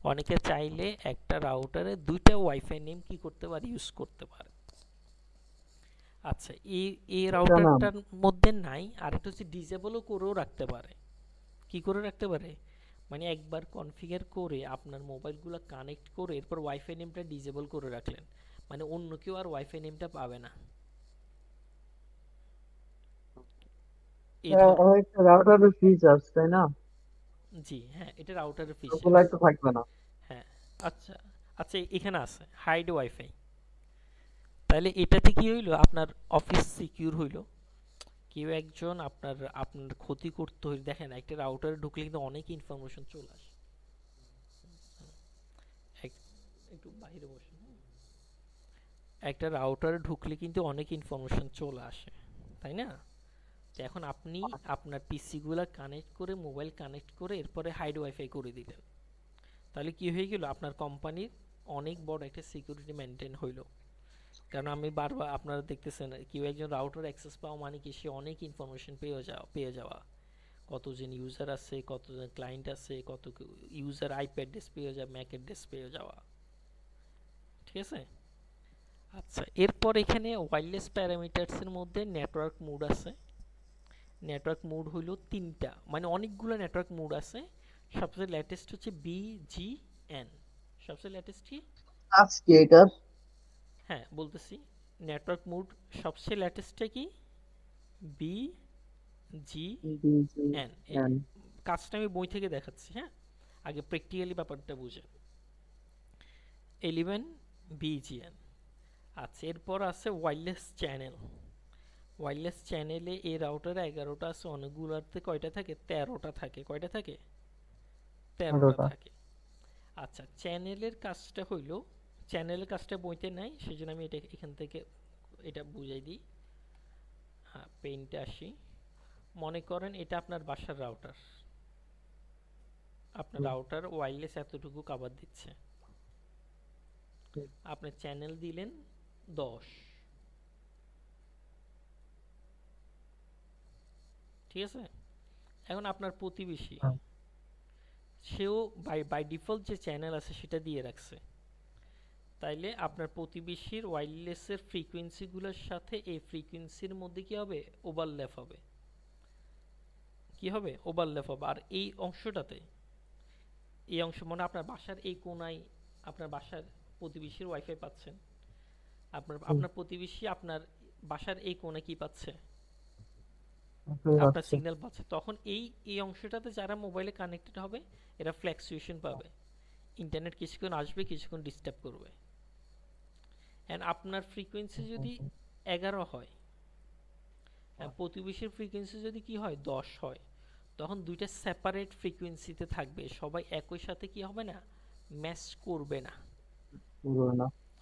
অনেকে চাইলে একটা রাউটারে দুইটা ওয়াইফাই নেম কি করতে পারে, ইউজ করতে পারে। আচ্ছা, এই এটা না রাউটারটার মধ্যে নাই, আর একটা হচ্ছে ডিজেবলও করেও রাখতে পারে। কি করে রাখতে পারে, মানে একবার কনফিগার করে আপনার মোবাইলগুলো কানেক্ট করে এরপর ওয়াইফাই নেমটা ডিজেবল করে রাখলেন, মানে অন্য কেউ আর ওয়াইফাই নেমটা পাবে না। এই ধর একটা রাউটারের ফিচার্স, তাই না? জি হ্যাঁ, এটা রাউটারের ওগুলাই ফিচার্স। তো থাকবে না। হ্যাঁ। আচ্ছা, আচ্ছা, এখানে আছে হাইড ওয়াইফাই। তাহলে এটাতে কি হইলো, আপনার অফিস সিকিউর হইলো। কেউ একজন আপনার আপনার ক্ষতি করতে হইলে, দেখেন একটা রাউটারে ঢুকলে কিন্তু অনেক ইনফরমেশন চলে আসে। একটু বাইরে বসে, একটা রাউটারে ঢুকলে কিন্তু অনেক ইনফরমেশন চলে আসে, তাই না? তো এখন আপনি আপনার পিসিগুলো কানেক্ট করে, মোবাইল কানেক্ট করে এরপরে হাইড ওয়াইফাই করে দিলেন, তাহলে কি হয়ে গেল, আপনার কোম্পানির অনেক বড় একটা সিকিউরিটি মেনটেন হইলো। কারণ আমি বারবার আপনারা দেখতেছেন, কেউ একজন রাউটার অ্যাক্সেস পাওয়া মানে কি, সে অনেক ইনফরমেশন পেয়ে যাওয়া, কতজন ইউজার আছে, কতজন ক্লায়েন্ট আছে, কত ইউজার আইপি অ্যাড্রেস পেয়ে যাওয়া, ম্যাক অ্যাড্রেস পেয়ে যাওয়া। ঠিক আছে। আচ্ছা, এরপর এখানে ওয়্যারলেস প্যারামিটারসের মধ্যে নেটওয়ার্ক মোড আছে। নেটওয়ার্ক মোড হইল তিনটা, মানে অনেকগুলো নেটওয়ার্ক মোড আছে। সবচেয়ে লেটেস্ট হচ্ছে বিজিএন। সবচেয়ে লেটেস্ট কি? আজকে এটার হ্যাঁ বলতেছি, নেটওয়ার্ক মোড সবচেয়ে লেটেস্টটা কি? বিজিএন। BGN। কাজটা আমি বই থেকে দেখাচ্ছি, হ্যাঁ, আগে প্র্যাকটিক্যালি ব্যাপারটা বুঝেন। 11 বিজিএন। আচ্ছা, এরপর আছে ওয়্যারলেস চ্যানেল। ওয়্যারলেস চ্যানেলে এই রাউটারে 11টা আছে, অনেকগুলোতে কয়টা থাকে? 13টা থাকে। কয়টা থাকে? 13টা আরোটা থাকে। আচ্ছা, চ্যানেলের কাজটা হইল, চ্যানেলের কাজটা বইতে নাই, সেই জন্য আমি এটা এখান থেকে এটা বুঝাই দিই। হ্যাঁ, পেইন্টে আসি। মনে করেন এটা আপনার বাসার রাউটার, আপনার রাউটার ওয়্যারলেস এতটুকু কভার দিচ্ছে, আপনি চ্যানেল দিলেন 10। ঠিক আছে। এখন আপনার প্রতিবেশী, সেও বাই ডিফল্ট যে চ্যানেল আছে সেটা দিয়ে রাখছে, তাইলে আপনার প্রতিবেশীর ওয়্যারলেসের ফ্রিকোয়েন্সিগুলোর সাথে এই ফ্রিকোয়েন্সির মধ্যে কি হবে? ওভারল্যাপ হবে। কি হবে? ওভারল্যাপ হবে। আর এই অংশটাতে, এই অংশ মানে আপনার বাসার এই কোনায় আপনার বাসার প্রতিবেশীর ওয়াইফাই পাচ্ছেন, আপনার আপনার প্রতিবেশী আপনার বাসার এই কোণে কি পাচ্ছে? আপনার সিগন্যাল পাচ্ছে। তখন এই এই অংশটাতে যারা মোবাইলে কানেক্টেড হবে এরা ফ্ল্যাকচুয়েশন পাবে, ইন্টারনেট কিছুক্ষণ আসবে, কিছুক্ষণ ডিস্টার্ব করবে। এন্ড আপনার ফ্রিকোয়েন্সি যদি 11 হয়, প্রতিবেশীর ফ্রিকোয়েন্সি যদি কি হয় 10 হয়, তখন দুইটা সেপারেট ফ্রিকোয়েন্সিতে থাকবে, সবাই একই সাথে কি হবে না, ম্যাচ করবে না।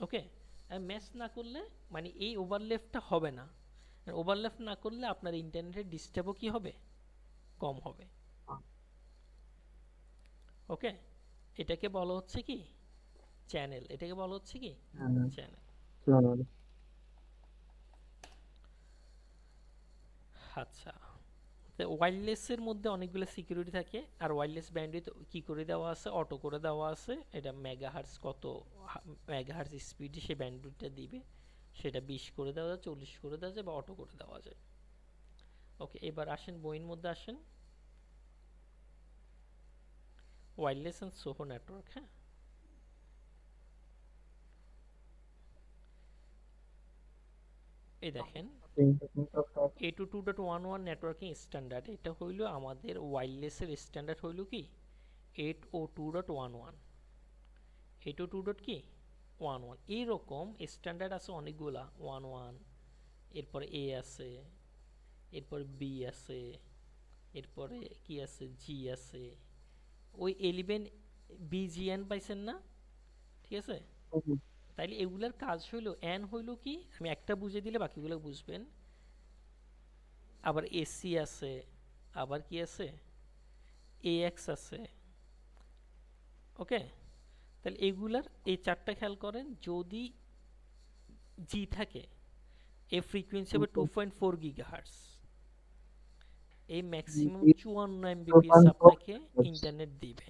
ওকে। ম্যাচ না করলে মানে এই ওভারল্যাপটা হবে না, ওভারল্যাপ না করলে আপনার ইন্টারনেটের ডিস্টার্বও কি হবে, কম হবে। ওকে। এটাকে বলা হচ্ছে কি, চ্যানেল। এটাকে বলা হচ্ছে কি, চ্যানেল। আচ্ছা, ওয়্যারলেসের মধ্যে অনেকগুলো সিকিউরিটি থাকে, আর ওয়্যারলেস ব্যান্ডউইথ কি করে দেওয়া আছে, অটো করে দেওয়া আছে। এটা মেগাহার্টজ, কত মেগাহার্টজ স্পিডে সে ব্যান্ডউইথটা দিবে সেটা 20 করে দেওয়া যায়, 40 করে দেওয়া যায়, বা অটো করে দেওয়া যায়। ওকে, এবার আসেন বইয়ের মধ্যে আসেন, ওয়্যারলেস এন্ড সোহো নেটওয়ার্ক। হ্যাঁ, এই দেখেন 802.11 নেটওয়ার্কিং স্ট্যান্ডার্ড, এটা হইল আমাদের ওয়্যারলেসের স্ট্যান্ডার্ড হইল কি 802.11। 802. কি 11। এইরকম স্ট্যান্ডার্ড আছে অনেকগুলা, 11, এরপরে এ আছে, এরপরে বি আছে, এরপরে কি আছে, জি আছে। ওই 11 বিজিএন পাইছেন না? ঠিক আছে। তাইলে এগুলার কাজ হইল, এন হইল কি, আমি একটা বুঝে দিলে বাকিগুলো বুঝবেন। আবার এসি আছে, আবার কি আছে, এএক্স আছে। ওকে। তাহলে এগুলার এই চারটা খেয়াল করেন, যদি জি থাকে এর ফ্রিকোয়েন্সি হবে 2.4 গিগাহার্টজ। এই ম্যাক্সিমাম 54 এমবিপিএস 2.4 আপনাকে ইন্টারনেট দিবে।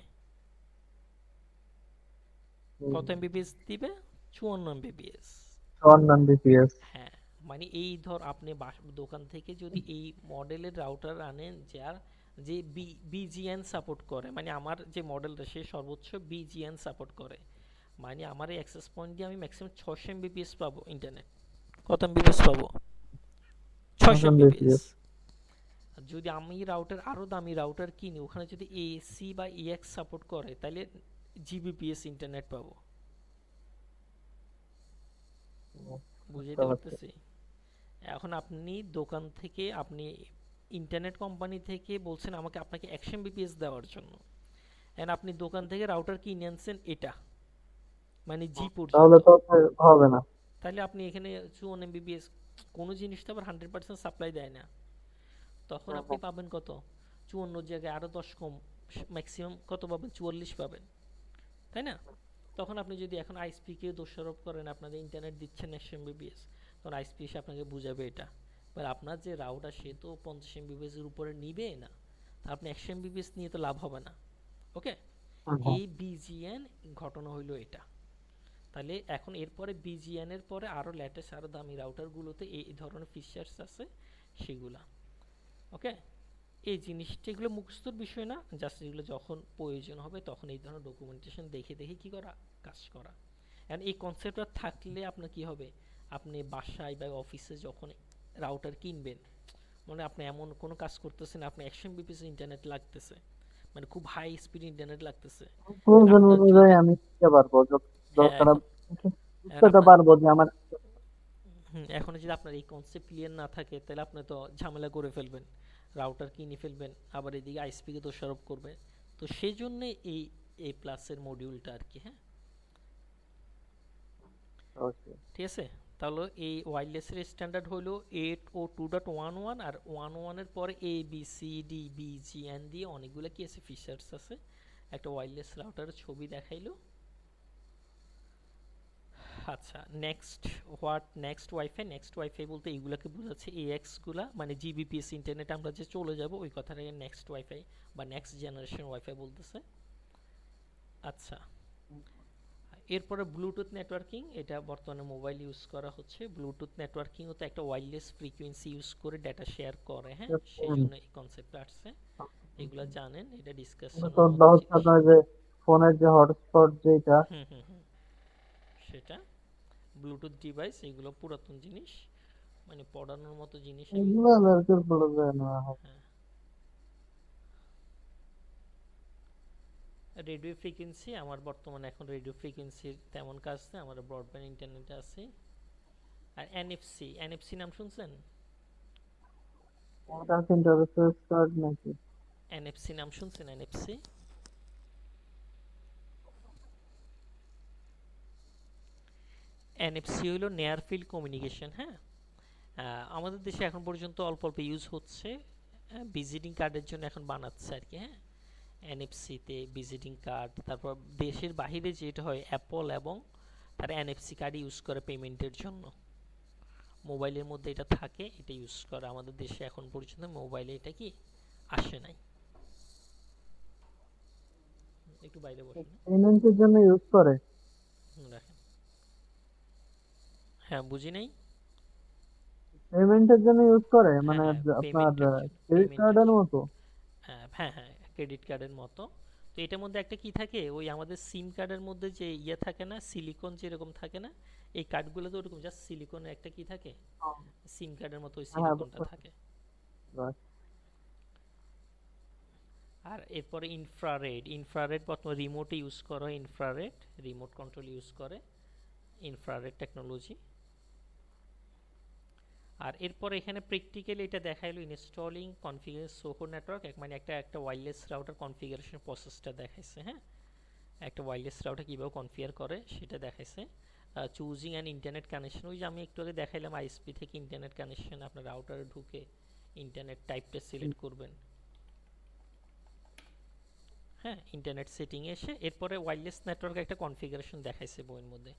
কত এমবিপিএস দিবে? 54 এমবিপিএস। 54 এমবিপিএস। হ্যাঁ, মানে এই ধর আপনি দোকান থেকে যদি এই মডেলের রাউটার আনেন যার যে বিজিএন সাপোর্ট করে, মানে আমার যে মডেলটা সে সর্বোচ্চ বিজিএন সাপোর্ট করে, মানে আমার এই অ্যাক্সেস পয়েন্ট দিয়ে আমি ম্যাক্সিমাম 600 এমবিপিএস পাবো ইন্টারনেট। কত এমবিপিএস পাবো? 600 এমবিপিএস। যদি আমি রাউটার আরো দামি রাউটার কিনি, ওখানে যদি এসি বা ইএক্স সাপোর্ট করে, তাহলে জিবিপিএস ইন্টারনেট পাবো। বুঝাইতে পারতেছি? এখন আপনি দোকান থেকে, আপনি ইন্টারনেট কোম্পানি থেকে বলছেন আমাকে আপনাকে 100 এমবিপিএস দেওয়ার জন্য, এন্ড আপনি দোকান থেকে রাউটার কিনে আনছেন এটা, মানে জি তাহলে পর্যন্ত, তো হবে না। তাহলে আপনি এখানে 54 এমবিপিএস, কোনো জিনিস তো আবার 100% সাপ্লাই দেয় না, তখন আপনি পাবেন কত? 54 জায়গায় আরো 10 কম, ম্যাক্সিমাম কত পাবেন? 44 পাবেন, তাই না? তখন আপনি যদি এখন আইএসপি কে দোষারোপ করেন আপনাদের ইন্টারনেট দিচ্ছেন 100 এমবিপিএস, তখন আইএসপি এসে আপনাকে বুঝাবে এটা, এবার আপনার যে রাউটার সে তো 50 এমবিপিএস এর উপরে নিবে না, তা আপনি 100 এমবিপিএস নিয়ে তো লাভ হবে না। ওকে, এই বিজিএন ঘটনা হইলো এটা। তাহলে এখন এরপরে বিজিএন এর পরে আরো লেটেস্ট আরো দামি রাউটার গুলোতে এই ধরনের ফিচার্স আছে সেগুলা। ওকে, এই জিনিসটা এগুলো মুখস্থর বিষয় না, জাস্ট এগুলো যখন প্রয়োজন হবে তখন এই ধরনের ডকুমেন্টেশন দেখে দেখে কি করা, কাজ করা। এন্ড এই কনসেপ্টটা থাকলে আপনার কি হবে, আপনি বাসায় বা অফিসে যখন রাউটার কিনবেন, মানে আপনি এমন কোনো কাজ করতেছেন আপনি 100 এমবিপিএস ইন্টারনেট লাগতেছে, মানে খুব হাই স্পিড ইন্টারনেট লাগতেছে, প্রয়োজন আপনার অনুযায়ী যদি, আমি শিখতে পারবো, হ্যাঁ দরকার এখন, বুঝতে তো আপনার, পারবো যে আমার। এখন যদি আপনার এই কনসেপ্ট ক্লিয়ার না থাকে তাহলে আপনি তো ঝামেলা করে ফেলবেন, রাউটার কিনে ফেলবেন, আবার এদিকে আইএসপি কে দোষারোপ করবেন। তো সেই জন্য এই এ প্লাসের মডিউলটা আর কি। হ্যাঁ, ঠিক আছে। তাহলে এই ওয়্যারলেসের স্ট্যান্ডার্ড হলো 802.11, আর 11 এর পরে A B C D B G N দিয়ে অনেকগুলো কি আছে, ফিচার্স আছে। একটা ওয়্যারলেস রাউটারের ছবি দেখাইলো। আচ্ছা, নেক্সট ওয়াইফাই, নেক্সট ওয়াইফাই বলতে এইগুলাকে বোঝাচ্ছে, এএক্স গুলা মানে জিবিপিএস ইন্টারনেট আমরা যে চলে যাব ওই কথাটাকে নেক্সট ওয়াইফাই বা নেক্সট জেনারেশন ওয়াইফাই বলতেছে। আচ্ছা, এরপরে ব্লুটুথ নেটওয়ার্কিং, এটা বর্তমানে মোবাইল ইউজ করা হচ্ছে। ব্লুটুথ নেটওয়ার্কিং তো একটা ওয়্যারলেস ফ্রিকোয়েন্সি ইউজ করে ডেটা শেয়ার করে, হ্যাঁ, সেই জন্য এই কনসেপ্টটা আসছে। এগুলা জানেন, এটা ডিসকাশনের মতো হচ্ছে জিনিস। আপনার যে ফোনের যে হটস্পট যেটা, হুম হুম হুম, সেটা ব্লুটুথ ডিভাইস, এগুলো পুরাতন জিনিস, মানে পড়ানোর মতো জিনিস এগুলো। এগুলো বের বলে যায় না। হ্যাঁ, রেডিও ফ্রিকোয়েন্সি, আমার বর্তমানে এখন রেডিও ফ্রিকোয়েন্সির তেমন কাজ নেই, আমার ব্রডব্যান্ড ইন্টারনেট আছে। আর এনএফসি, এনএফসি নাম শুনছেন? ওটা ইন্টারফেস কার্ড নাকি? এনএফসি নাম শুনছেন? এনএফসি, এনএফসি হলো নেয়ার ফিল্ড কমিউনিকেশন। হ্যাঁ, আমাদের দেশে এখন পর্যন্ত অল্প অল্প ইউজ হচ্ছে, ভিজিটিং কার্ডের জন্য এখন বানাচ্ছে আর কি। হ্যাঁ, এনএফসিতে ভিজিটিং কার্ড, তারপর দেশের বাহিরে যেটা হয় অ্যাপল এবং তারা এনএফসি কার্ড ইউজ করে পেমেন্টের জন্য, মোবাইলের মধ্যে এটা থাকে, এটা ইউজ করে। আমাদের দেশে এখন পর্যন্ত মোবাইলে এটা কি আসে নাই। একটু বাইরে বসেন, পেমেন্টের জন্য ইউজ করে? রাখেন। হ্যাঁ, বুঝি নাই। পেমেন্টের জন্য ইউজ করে হ্যাঁ মানে হ্যাঁ, আপনার পেমেন্টের জন্য, ক্রেডিট পেমেন্টের কার্ডের জন্য। মতো? হ্যাঁ হ্যাঁ হ্যাঁ, ক্রেডিট কার্ডের মতো। তো এটার মধ্যে একটা কি থাকে, ওই আমাদের সিম কার্ডের মধ্যে যে ইয়ে থাকে না, সিলিকন যেরকম থাকে না, এই কার্ডগুলো তো ওরকম, জাস্ট সিলিকনের একটা কি থাকে, সিম কার্ডের মতো ওই হ্যাঁ, সিলিকনটা থাকে। আর এরপরে ইনফ্রারেড, ইনফ্রারেড বর্তমানে রিমোটে ইউজ করা হয়, ইনফ্রারেড রিমোট কন্ট্রোল ইউজ করে ইনফ্রারেড টেকনোলজি। আর এরপরে এখানে প্র্যাকটিক্যালি এটা দেখাইলো ইনস্টলিং কনফিগার সোহো নেটওয়ার্ক, মানে একটা ওয়্যারলেস রাউটার কনফিগারেশন প্রসেসটা দেখাইছে। হ্যাঁ, একটা ওয়্যারলেস রাউটার কীভাবে কনফিগার করে সেটা দেখাইছে। চুজিং অ্যান্ড ইন্টারনেট কানেকশন, ওই যে আমি একটু আগে দেখাইলাম আইএসপি থেকে ইন্টারনেট কানেকশন, আপনার রাউটারে ঢুকে ইন্টারনেট টাইপটা সিলেক্ট করবেন। হ্যাঁ, ইন্টারনেট সেটিংয়ে এসে এরপরে ওয়্যারলেস নেটওয়ার্ক একটা কনফিগারেশন দেখাইছে বইয়ের মধ্যে।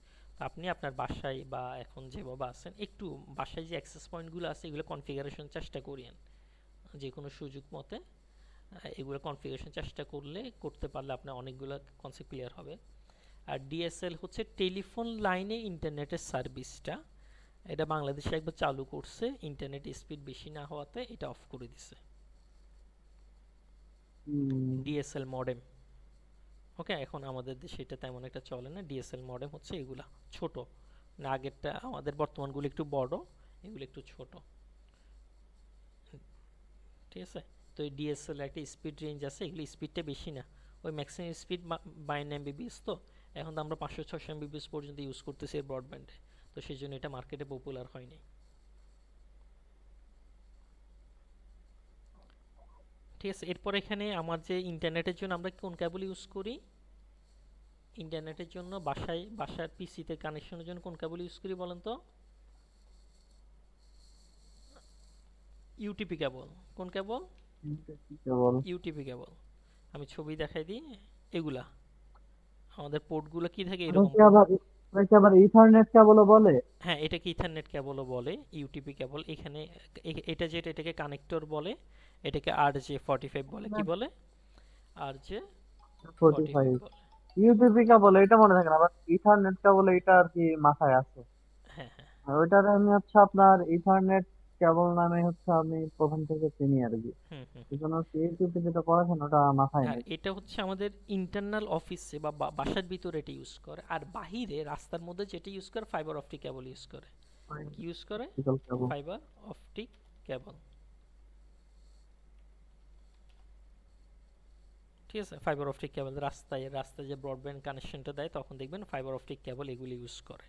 আপনি আপনার বাসায় বা এখন যেভাবে আছেন একটু বাসায় যে অ্যাক্সেস পয়েন্টগুলো আছে এগুলো কনফিগারেশন চেষ্টা করিয়েন যে কোনো সুযোগ মতে। এগুলো কনফিগারেশন চেষ্টা করতে পারলে আপনার অনেকগুলো কনসেপ্ট ক্লিয়ার হবে। আর ডিএসএল হচ্ছে টেলিফোন লাইনে ইন্টারনেটের সার্ভিসটা, এটা বাংলাদেশে একবার চালু করছে, ইন্টারনেট স্পিড বেশি না হওয়াতে এটা অফ করে দিছে। ডিএসএল মডেম, ওকে, এখন আমাদের দেশে এটা তেমন একটা চলে না। ডিএসএল মডেম হচ্ছে এগুলা ছোট, না আগেরটা আমাদের বর্তমানগুলো একটু বড়, এগুলো একটু ছোট, ঠিক আছে। তো এই ডিএসএল একটা স্পিড রেঞ্জ আছে, এগুলো স্পিডটা বেশি না, ওই ম্যাক্সিমাম স্পিড 52 এমবিবিএস। তো এখন তো আমরা 500-600 এমবিবিএস পর্যন্ত ইউজ করতেছি এর ব্রডব্যান্ডে, তো সেই জন্য এটা মার্কেটে পপুলার হয়নি, ঠিক আছে। এরপর এখানে আমার যে ইন্টারনেটের জন্য আমরা কোন কেবল ইউজ করি, ইন্টারনেটের জন্য বাসার পিসিতে কানেকশনের জন্য কোন কেবল ইউজ করি বলেন তো? ইউটিপি কেবল। কোন কেবল? ইউটিপি কেবল। আমি ছবি দেখাই দিই, এগুলা আমাদের পোর্টগুলো কি থাকে এরকম। আবার ইথারনেট কেবলও বলে? হ্যাঁ, এটাকে ইথারনেট কেবলও বলে, ইউটিপি কেবল। এখানে এটা যেটা, এটাকে কানেক্টর বলে, এটাকে RJ45 বলে। কি বলে? RJ45 45। বলে। ইউটিপি কেবল এটা মনে থাকে না, বাট ইথারনেট কেবল এটা আর কি মাথায় আছে। হ্যাঁ হ্যাঁ। আর ওইটার আমি হচ্ছে আপনার ইথারনেট কেবল নামে হচ্ছে আমি প্রথম থেকে চিনি আর কি। হুম হুম। এই জন্য হচ্ছে ইউটিউবে যেটা পড়াশোনা ওটা মাথায় আর নেই। এটা হচ্ছে আমাদের ইন্টারনাল অফিসে বা বাসার ভিতরে এটা ইউজ করে, আর বাহিরে রাস্তার মধ্যে যেটা ইউজ করে ফাইবার অপটিক কেবল ইউজ করে। কি ইউজ করে? কেবল। ফাইবার অপটিক কেবল, ঠিক আছে। ফাইবার অপটিক কেবল রাস্তায় যে ব্রডব্যান্ড কানেকশনটা দেয় তখন দেখবেন ফাইবার অপটিক কেবল এগুলি ইউজ করে,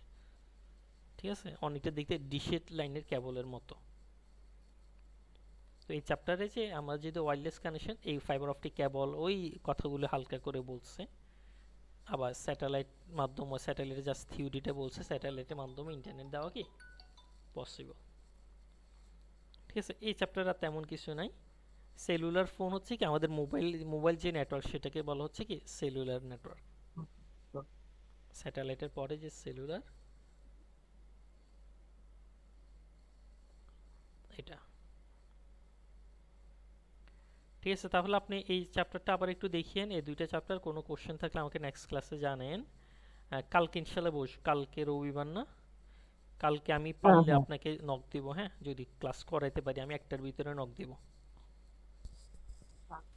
ঠিক আছে। অনেকটা দেখতে ডিশেট লাইনের কেবলের মতো। তো এই চ্যাপ্টারে যে আমরা যেহেতু ওয়্যারলেস কানেকশন, এই ফাইবার অপটিক কেবল ওই কথাগুলো হালকা করে বলছে। আবার স্যাটেলাইট মাধ্যমে, স্যাটেলাইটে জাস্ট থিওরিটা বলছে, স্যাটেলাইটের মাধ্যমে ইন্টারনেট দেওয়া কি পসিবল, ঠিক আছে। এই চ্যাপ্টারে তেমন কিছু নাই। সেলুলার ফোন হচ্ছে কি আমাদের মোবাইল যে নেটওয়ার্ক সেটাকে বলা হচ্ছে কি সেলুলার নেটওয়ার্ক। স্যাটেলাইটের পরে যে সেলুলার, এটা, ঠিক আছে। তাহলে আপনি এই চ্যাপ্টারটা আবার একটু দেখিয়েন, এই দুইটা চ্যাপ্টার কোনো কোশ্চেন থাকলে আমাকে নেক্সট ক্লাসে জানেন। কালকে ইনশাল্লাহ কালকে রবিবার না, কালকে আমি হ্যাঁ পারলে হ্যাঁ, আপনাকে নক দিব, হ্যাঁ, যদি ক্লাস করাইতে পারি আমি একটার ভিতরে নক দিব।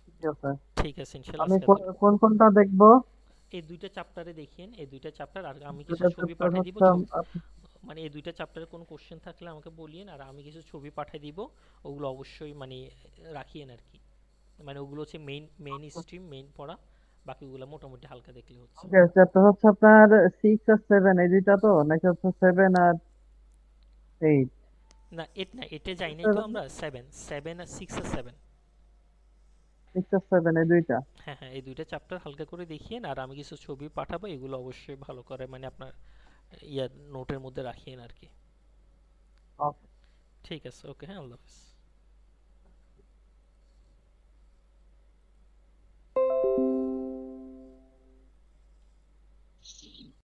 ঠিক আছে। ঠিক আছে ইনশাল্লাহ। আমি আজকে কোন কোনটা দেখবো? এই দুইটা চ্যাপ্টারে দেখিয়েন, এই দুইটা চ্যাপ্টার, আর আমি কিছু দুটা ছবি চ্যাপ্টার পাঠিয়ে দিব, হচ্ছে মানে এই দুইটা চ্যাপ্টারে কোনো কোশ্চেন থাকলে আমাকে বলিয়েন, আর আমি কিছু ছবি পাঠিয়ে দিব, ওগুলো অবশ্যই মানে রাখিয়েন আর কি। মানে ওগুলো হচ্ছে মেইন স্ট্রিম, মেইন পড়া, বাকিগুলো মোটামুটি হালকা দেখলে হচ্ছে। চ্যাপ্টার হচ্ছে আপনার 6 আর 7 এই দুইটা, তো নাকি হচ্ছে 7 আর 8? না, না, এটা যাই নাই তো আমরা। 6 আর 7। 6 আর 7 এই দুইটা। হ্যাঁ হ্যাঁ, এই দুইটা চ্যাপ্টার হালকা করে দেখিয়েন, আর আমি কিছু ছবি পাঠাবো, এগুলো অবশ্যই ভালো করে মানে আপনার নোটের মধ্যে রাখিয়েন আর কি। ওকে। ঠিক আছে, ওকে, হ্যাঁ, আল্লাহ হাফিজ।